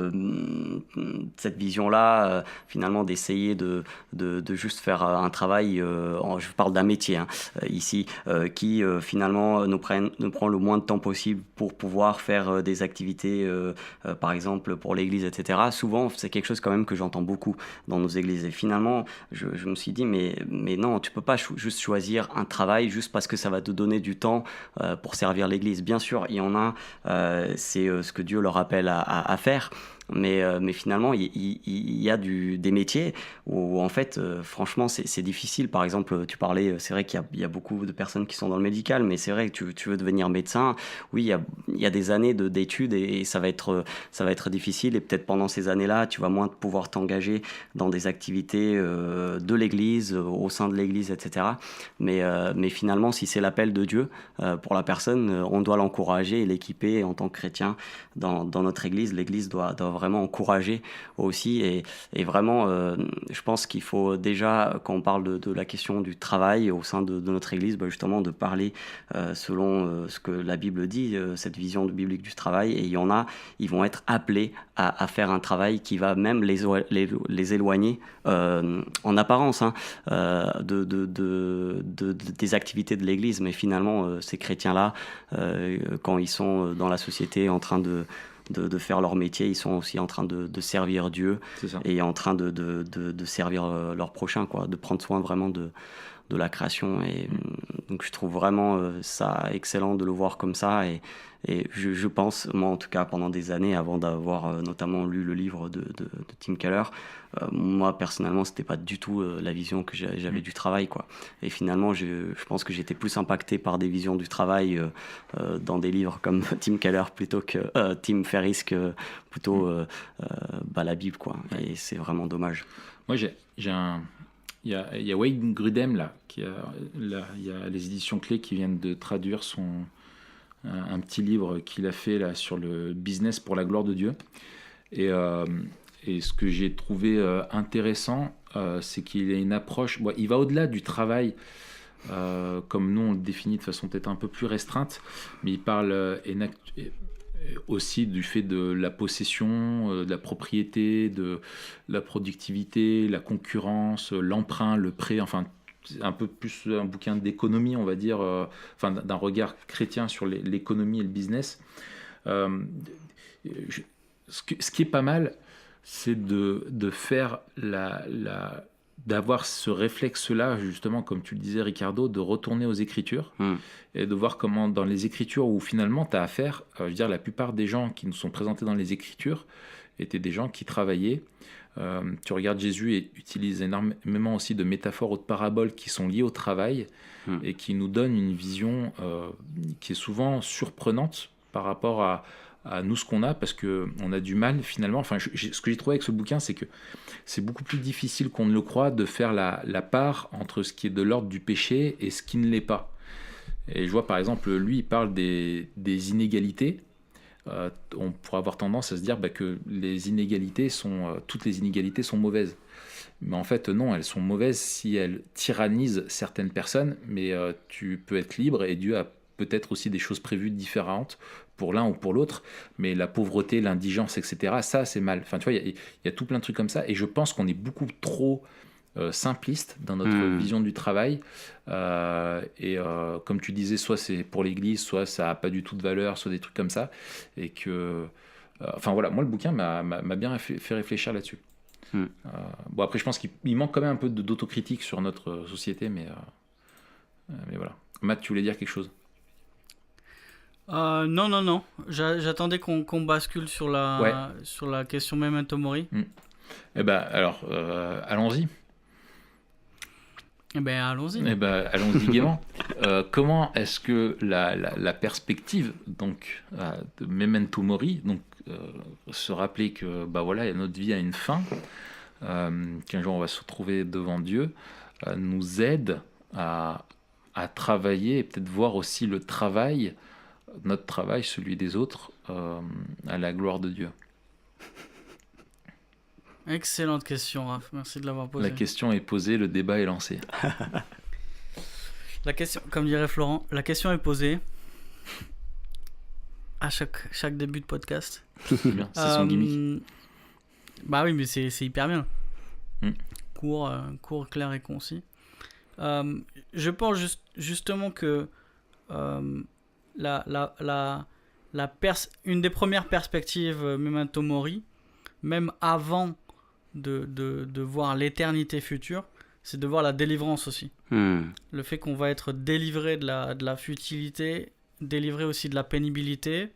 cette vision-là, finalement, d'essayer de juste faire un travail, je parle d'un métier ici, qui finalement nous prend le moins de temps possible pour pouvoir faire des activités, par exemple, pour l'église, etc. Souvent, c'est quelque chose quand même que j'entends beaucoup dans nos églises. Et finalement, je me suis dit, mais non, tu peux pas juste choisir un travail juste parce que ça va te donner du temps pour servir l'Église. Bien sûr, il y en a, c'est ce que Dieu leur appelle à faire. Mais finalement, il y a des métiers où, en fait, franchement, c'est difficile. Par exemple, tu parlais, c'est vrai qu'il y a beaucoup de personnes qui sont dans le médical, mais c'est vrai que tu veux devenir médecin. Oui, il y a des années d'études et ça va être difficile. Et peut-être pendant ces années-là, tu vas moins pouvoir t'engager dans des activités de l'Église, au sein de l'Église, etc. Mais finalement, si c'est l'appel de Dieu pour la personne, on doit l'encourager et l'équiper en tant que chrétien dans notre Église. L'Église doit vraiment encourager aussi et vraiment je pense qu'il faut déjà, quand on parle de la question du travail au sein de notre Église, justement de parler selon ce que la Bible dit, cette vision biblique du travail, et il y en a, ils vont être appelés à faire un travail qui va même les éloigner en apparence des activités de l'Église, mais finalement ces chrétiens-là, quand ils sont dans la société en train de faire leur métier, ils sont aussi en train de servir Dieu et en train de servir leur prochain, quoi, de prendre soin vraiment de la création. Et donc je trouve vraiment ça excellent de le voir comme ça. Et je pense, moi en tout cas, pendant des années, avant d'avoir notamment lu le livre de Tim Keller, moi personnellement, c'était pas du tout la vision que j'avais du travail, quoi. Et finalement, je pense que j'étais plus impacté par des visions du travail dans des livres comme Tim Keller plutôt que Tim Ferriss, que plutôt la Bible, quoi. Et c'est vraiment dommage. Moi, il y a Wayne Grudem là, il y a les éditions Clés qui viennent de traduire un petit livre qu'il a fait là sur le business pour la gloire de Dieu. Et ce que j'ai trouvé intéressant, c'est qu'il a une approche. Bon, il va au-delà du travail, comme nous on le définit de façon peut-être un peu plus restreinte, mais il parle aussi du fait de la possession, de la propriété, de la productivité, la concurrence, l'emprunt, le prêt, enfin un peu plus un bouquin d'économie, on va dire, d'un regard chrétien sur l'économie et le business. Ce qui est pas mal, c'est de faire d'avoir ce réflexe-là, justement, comme tu le disais, Ricardo, de retourner aux Écritures et de voir comment, dans les Écritures, où finalement tu as affaire, je veux dire, la plupart des gens qui nous sont présentés dans les Écritures étaient des gens qui travaillaient. Tu regardes Jésus et utilise énormément aussi de métaphores ou de paraboles qui sont liées au travail et qui nous donnent une vision qui est souvent surprenante par rapport à nous ce qu'on a, parce qu'on a du mal finalement, ce que j'ai trouvé avec ce bouquin, c'est que c'est beaucoup plus difficile qu'on ne le croit de faire la part entre ce qui est de l'ordre du péché et ce qui ne l'est pas. Et je vois par exemple, lui il parle des inégalités. On pourrait avoir tendance à se dire que toutes les inégalités sont mauvaises. Mais en fait non, elles sont mauvaises si elles tyrannisent certaines personnes, mais tu peux être libre et Dieu a peut-être aussi des choses prévues différentes pour l'un ou pour l'autre, mais la pauvreté, l'indigence, etc., ça c'est mal. Enfin, tu vois, il y a tout plein de trucs comme ça, et je pense qu'on est beaucoup trop simplistes dans notre vision du travail. Comme tu disais, soit c'est pour l'église, soit ça n'a pas du tout de valeur, soit des trucs comme ça. Et que... enfin voilà, moi le bouquin m'a bien fait réfléchir là-dessus. Bon, après je pense qu'il manque quand même un peu d'autocritique sur notre société, mais voilà. Matt, tu voulais dire quelque chose? Non. J'attendais qu'on bascule sur la question Memento Mori. Eh ben, alors, allons-y. Eh ben, allons-y. Eh ben, allons-y gaiement. Comment est-ce que la perspective donc, de Memento Mori, donc, se rappeler que voilà, notre vie a une fin, qu'un jour on va se retrouver devant Dieu, nous aide à travailler et peut-être voir aussi le travail, notre travail, celui des autres, à la gloire de Dieu? Excellente question, Raph. Merci de l'avoir posée. La question est posée, le débat est lancé. La question, comme dirait Florent, la question est posée à chaque début de podcast. C'est bien, c'est son gimmick. Bah oui, mais c'est hyper bien. Court, clair et concis. Je pense justement que une des premières perspectives Memento Mori, même avant de voir l'éternité future, c'est de voir la délivrance aussi. Le fait qu'on va être délivré de la futilité, délivré aussi de la pénibilité,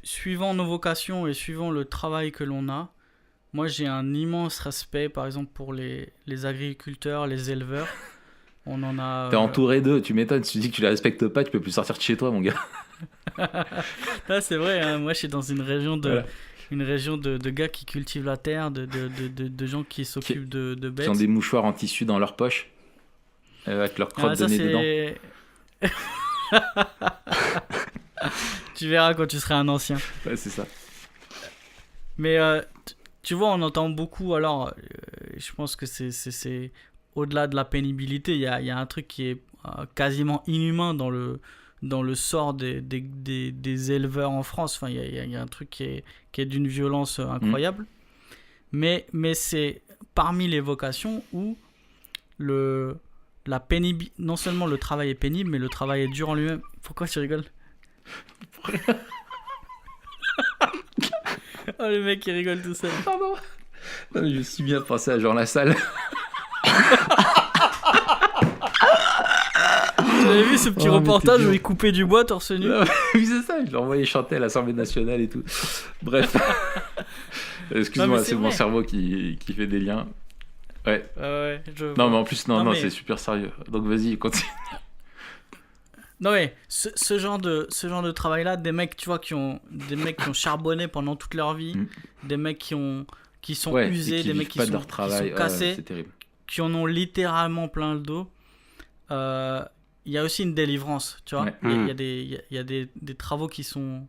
suivant nos vocations et suivant le travail que l'on a. Moi, j'ai un immense respect, par exemple, pour les agriculteurs, les éleveurs. On en a... T'es entouré d'eux, tu m'étonnes. Si tu dis que tu les respectes pas, tu peux plus sortir de chez toi, mon gars. Là, c'est vrai, hein. Moi, je suis dans une région de gars qui cultivent la terre, de gens qui s'occupent de bêtes. Qui ont des mouchoirs en tissu dans leur poche, avec leur crotte de nez dedans. Tu verras quand tu seras un ancien. Ouais, c'est ça. Mais tu vois, on entend beaucoup. Alors, je pense que c'est au-delà de la pénibilité. Il y a un truc qui est quasiment inhumain dans le sort des éleveurs en France. Enfin, il y a un truc qui est d'une violence incroyable. Mais c'est parmi les vocations où non seulement le travail est pénible, mais le travail est dur en lui-même. Pourquoi tu rigoles? Oh, le mec il rigole tout seul. Pardon. Non, mais je suis bien pensé à Jean Lassalle. Vous avez vu ce petit reportage où il coupait du bois torse nu? Oui, c'est ça, je l'ai envoyé chanter à l'Assemblée nationale et tout. Bref. Excuse-moi, c'est mon cerveau qui fait des liens. Ouais. Non, mais en plus, non, c'est super sérieux. Donc vas-y, continue. Non mais ce genre de travail là, des mecs, tu vois, qui ont charbonné pendant toute leur vie, des mecs qui sont usés, des mecs qui sont cassés, c'est terrible. Qui en ont littéralement plein le dos. Il y a aussi une délivrance, tu vois. Il y a des travaux qui sont,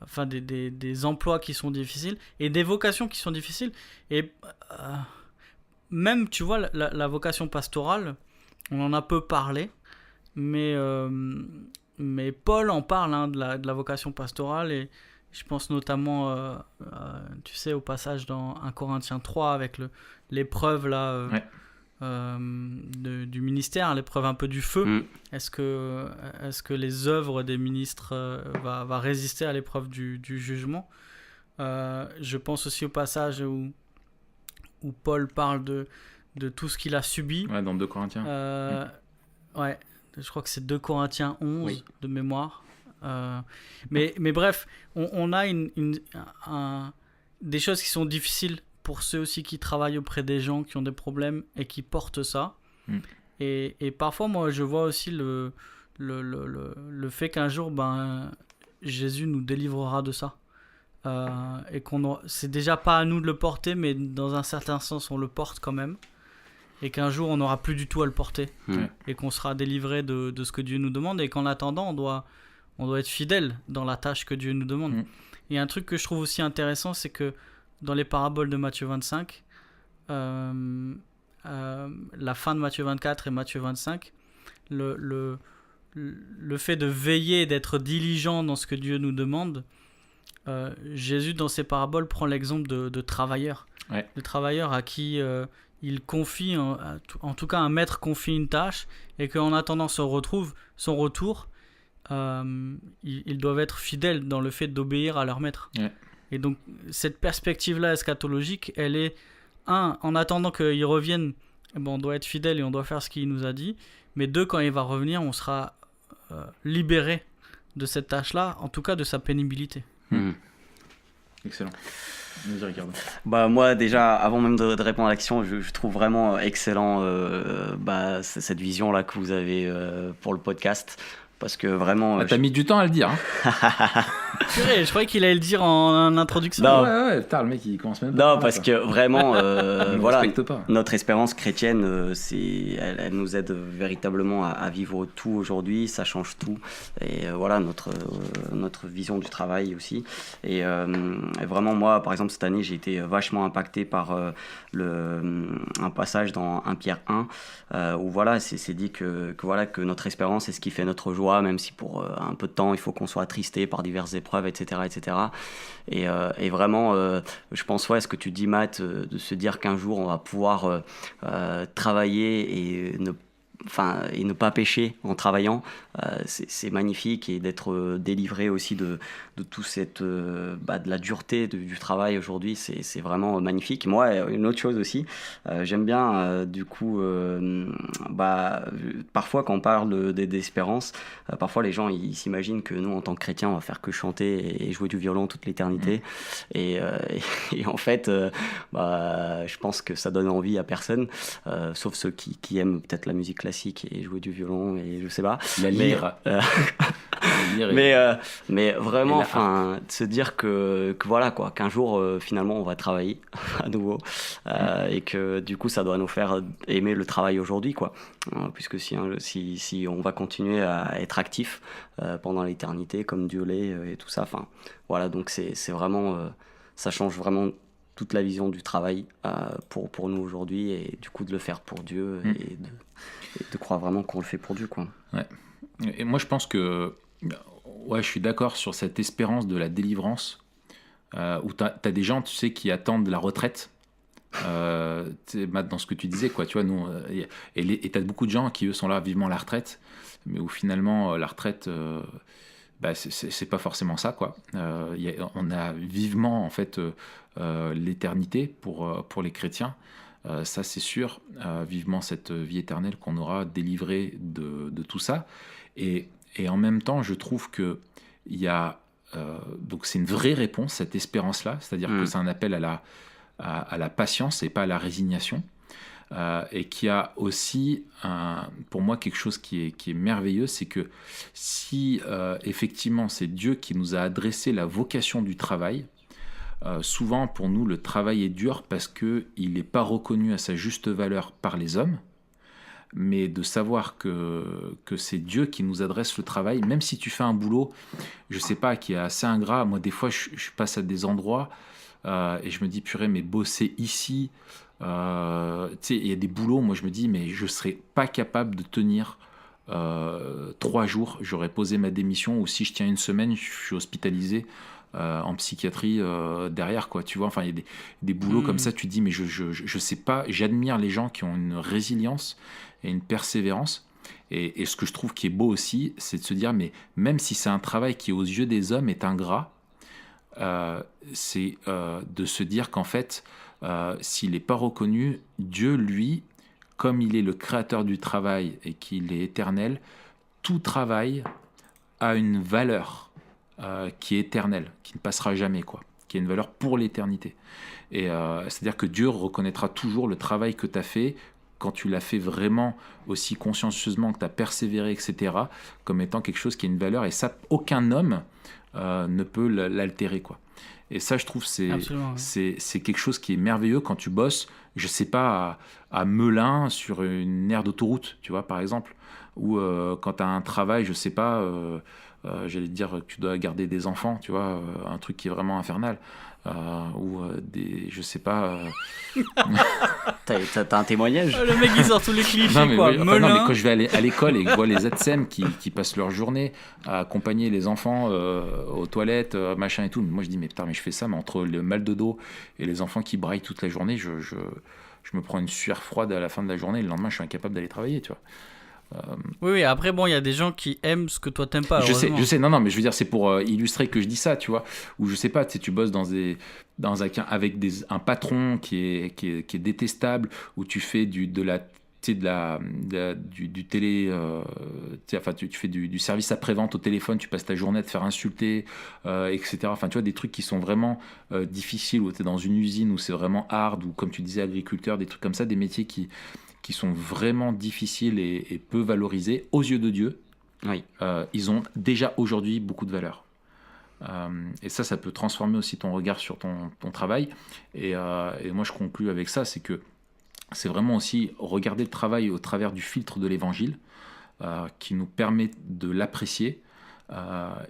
enfin des emplois qui sont difficiles et des vocations qui sont difficiles. Et même, tu vois, la vocation pastorale, on en a peu parlé. Mais Paul en parle, de la vocation pastorale, et je pense notamment tu sais, au passage dans 1 Corinthiens 3 avec l'épreuve là, du ministère, l'épreuve un peu du feu. Est-ce que les œuvres des ministres va résister à l'épreuve du jugement? Je pense aussi au passage où Paul parle de tout ce qu'il a subi. Ouais, dans 2 Corinthiens. Ouais. Je crois que c'est 2 Corinthiens 11 de mémoire. Mais bref, on a des choses qui sont difficiles pour ceux aussi qui travaillent auprès des gens qui ont des problèmes et qui portent ça. Et parfois, moi, je vois aussi le fait qu'un jour, Jésus nous délivrera de ça. Et c'est déjà pas à nous de le porter, mais dans un certain sens, on le porte quand même. Et qu'un jour on n'aura plus du tout à le porter, et qu'on sera délivré de ce que Dieu nous demande, et qu'en attendant on doit être fidèle dans la tâche que Dieu nous demande. Et un truc que je trouve aussi intéressant, c'est que dans les paraboles de Matthieu 25, la fin de Matthieu 24 et Matthieu 25, le fait de veiller, d'être diligent dans ce que Dieu nous demande, Jésus, dans ses paraboles, prend l'exemple de travailleurs. Ouais. De travailleurs à qui il confie, en tout cas un maître confie une tâche, et qu'en attendant son retour, ils doivent être fidèles dans le fait d'obéir à leur maître. Ouais. Et donc, cette perspective-là eschatologique, elle est, en attendant qu'il revienne, on doit être fidèle et on doit faire ce qu'il nous a dit, mais deux, quand il va revenir, on sera libéré de cette tâche-là, en tout cas de sa pénibilité. Excellent. Vas-y, Ricardo. Moi, déjà, avant même de répondre à l'action, je trouve vraiment excellent cette vision-là que vous avez pour le podcast. Parce que vraiment. T'as mis du temps à le dire. Purée, je croyais qu'il allait le dire en introduction. Non. Ouais, putain, le mec il commence même pas. Non, parce que vraiment, voilà, pas. Notre espérance chrétienne, elle nous aide véritablement à vivre tout aujourd'hui, ça change tout. Et voilà, notre vision du travail aussi. Et vraiment, moi, par exemple, cette année, j'ai été vachement impacté par un passage dans 1 Pierre 1, où voilà, c'est dit que notre espérance, c'est ce qui fait notre joie, même si pour un peu de temps, il faut qu'on soit attristé par diverses épreuves, etc. etc. Et vraiment, je pense, ce que tu dis, Matt, de se dire qu'un jour, on va pouvoir travailler et ne pas pécher en travaillant, c'est magnifique, et d'être délivré aussi de tout de la dureté du travail aujourd'hui, c'est vraiment magnifique. Moi, une autre chose aussi, j'aime bien du coup parfois quand on parle d'espérance, parfois les gens ils s'imaginent que nous en tant que chrétiens on va faire que chanter et jouer du violon toute l'éternité, et en fait je pense que ça donne envie à personne, sauf ceux qui aiment peut-être la musique classique et jouer du violon et je sais pas, la lyre. Mais vraiment, de se dire que voilà quoi, qu'un jour finalement on va travailler à nouveau, et que du coup ça doit nous faire aimer le travail aujourd'hui quoi, puisque si on va continuer à être actif pendant l'éternité comme Dieu l'est, et tout ça, voilà, donc c'est vraiment ça change vraiment toute la vision du travail pour nous aujourd'hui, et du coup de le faire pour Dieu, et de croire vraiment qu'on le fait pour Dieu quoi. Ouais. Et moi je pense que je suis d'accord sur cette espérance de la délivrance, où t'as des gens, tu sais, qui attendent la retraite, dans ce que tu disais quoi, tu vois, nous, et t'as beaucoup de gens qui eux sont là vivement la retraite, mais où finalement la retraite c'est pas forcément ça quoi. On a vivement en fait l'éternité pour les chrétiens, ça c'est sûr, vivement cette vie éternelle qu'on aura délivrée de tout ça, et en même temps je trouve que il y a donc c'est une vraie réponse, cette espérance là, c'est-à-dire que c'est un appel à la patience et pas à la résignation, et qui a aussi pour moi quelque chose qui est merveilleux, c'est que si effectivement c'est Dieu qui nous a adressé la vocation du travail, souvent pour nous le travail est dur parce qu'il n'est pas reconnu à sa juste valeur par les hommes, mais de savoir que c'est Dieu qui nous adresse le travail, même si tu fais un boulot, je sais pas, qui est assez ingrat. Moi des fois je passe à des endroits et je me dis purée, mais bosser ici, tu sais, il y a des boulots, moi je me dis mais je serais pas capable de tenir 3 jours, j'aurais posé ma démission, ou si je tiens une semaine je suis hospitalisé en psychiatrie derrière quoi, tu vois, enfin il y a des boulots comme ça, tu te dis mais je sais pas, j'admire les gens qui ont une résilience et une persévérance, et ce que je trouve qui est beau aussi, c'est de se dire mais même si c'est un travail qui aux yeux des hommes est ingrat, c'est de se dire qu'en fait s'il n'est pas reconnu, Dieu lui, comme il est le créateur du travail et qu'il est éternel, tout travail a une valeur qui est éternelle, qui ne passera jamais quoi, qui a une valeur pour l'éternité, et c'est-à-dire que Dieu reconnaîtra toujours le travail que tu as fait, quand tu l'as fait vraiment aussi consciencieusement, que tu as persévéré, etc., comme étant quelque chose qui a une valeur, et ça, aucun homme ne peut l'altérer, quoi. Et ça, je trouve, c'est quelque chose qui est merveilleux quand tu bosses, je sais pas, à Melun, sur une aire d'autoroute, tu vois, par exemple, ou quand tu as un travail, je sais pas, j'allais te dire que tu dois garder des enfants, tu vois, un truc qui est vraiment infernal. ou des, je sais pas. T'as un témoignage? Le mec il sort tous les clichés non, mais, quoi. oui, enfin, non, mais quand je vais à l'école et que je vois les ATSEM qui passent leur journée à accompagner les enfants aux toilettes, machin et tout, moi je dis mais putain, mais je fais ça, mais entre le mal de dos et les enfants qui braillent toute la journée, je me prends une sueur froide à la fin de la journée et le lendemain je suis incapable d'aller travailler, tu vois. Oui, après bon, il y a des gens qui aiment ce que toi t'aimes pas. Je sais, non, mais je veux dire, c'est pour illustrer que je dis ça, tu vois. Ou je sais pas, tu bosses avec un patron qui est détestable, où tu fais du télé, enfin tu fais du service après-vente au téléphone, tu passes ta journée à te faire insulter, etc. Enfin, tu vois, des trucs qui sont vraiment difficiles, où tu es dans une usine, où c'est vraiment hard, ou comme tu disais, agriculteur, des trucs comme ça, des métiers qui sont vraiment difficiles et peu valorisés aux yeux de Dieu. Oui. Ils ont déjà aujourd'hui beaucoup de valeur. Et ça peut transformer aussi ton regard sur ton travail. Et moi, je conclus avec ça, c'est que c'est vraiment aussi regarder le travail au travers du filtre de l'évangile qui nous permet de l'apprécier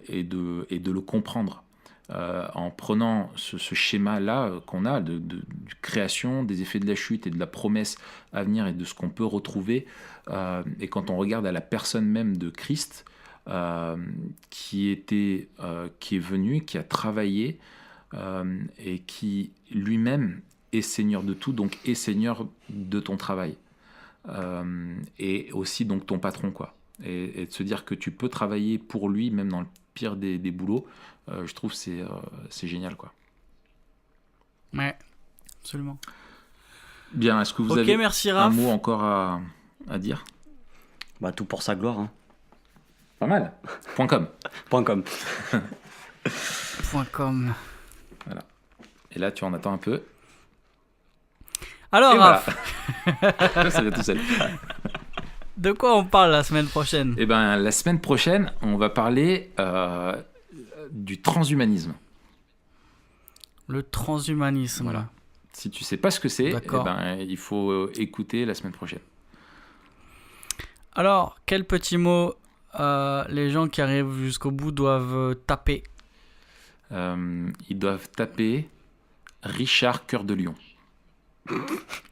et de le comprendre. En prenant ce schéma-là qu'on a de création, des effets de la chute et de la promesse à venir et de ce qu'on peut retrouver, et quand on regarde à la personne même de Christ, qui est venu, qui a travaillé, et qui lui-même est Seigneur de tout, donc est Seigneur de ton travail, et aussi donc ton patron, quoi. Et de se dire que tu peux travailler pour lui, même dans le pire des boulots, je trouve que c'est génial, quoi. Ouais, absolument. Bien, est-ce que vous avez merci, un mot encore à dire? Bah, tout pour sa gloire. Hein. Pas mal. .com. .com. .com. Voilà. Et là, tu en attends un peu. Alors, Raph, voilà. Ça va tout seul. De quoi on parle la semaine prochaine? Eh ben, la semaine prochaine, on va parler du transhumanisme. Le transhumanisme. Voilà. Si tu sais pas ce que c'est, eh ben, il faut écouter la semaine prochaine. Alors, quel petit mot les gens qui arrivent jusqu'au bout doivent taper? Ils doivent taper Richard Cœur de Lion.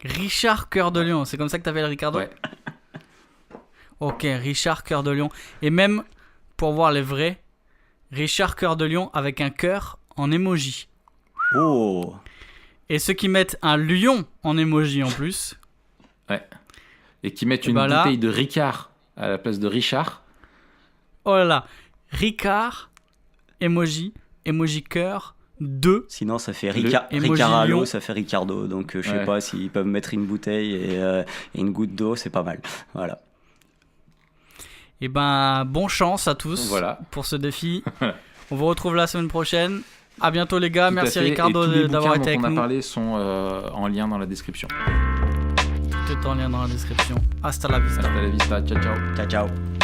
Richard Cœur de Lion, c'est comme ça que t'appelles Ricardo? Ouais. Ok, Richard Cœur de Lion. Et même, pour voir les vrais, Richard Cœur de Lion avec un cœur en emoji. Oh. Et ceux qui mettent un lion en emoji en plus. Ouais. Et qui mettent une bouteille de Ricard à la place de Richard. Oh là là. Ricard, emoji cœur, 2. Sinon, ça fait Ricardo, lion. ça fait Ricardo. Donc, je sais pas s'ils peuvent mettre une bouteille et une goutte d'eau, c'est pas mal. Voilà. Et ben, bonne chance à tous pour ce défi. On vous retrouve la semaine prochaine. À bientôt les gars. Merci Ricardo d'avoir été avec nous. Tous les bouquins dont on a parlé sont en lien dans la description. Tout est en lien dans la description. Hasta la vista. Hasta la vista. Ciao, ciao. Ciao, ciao.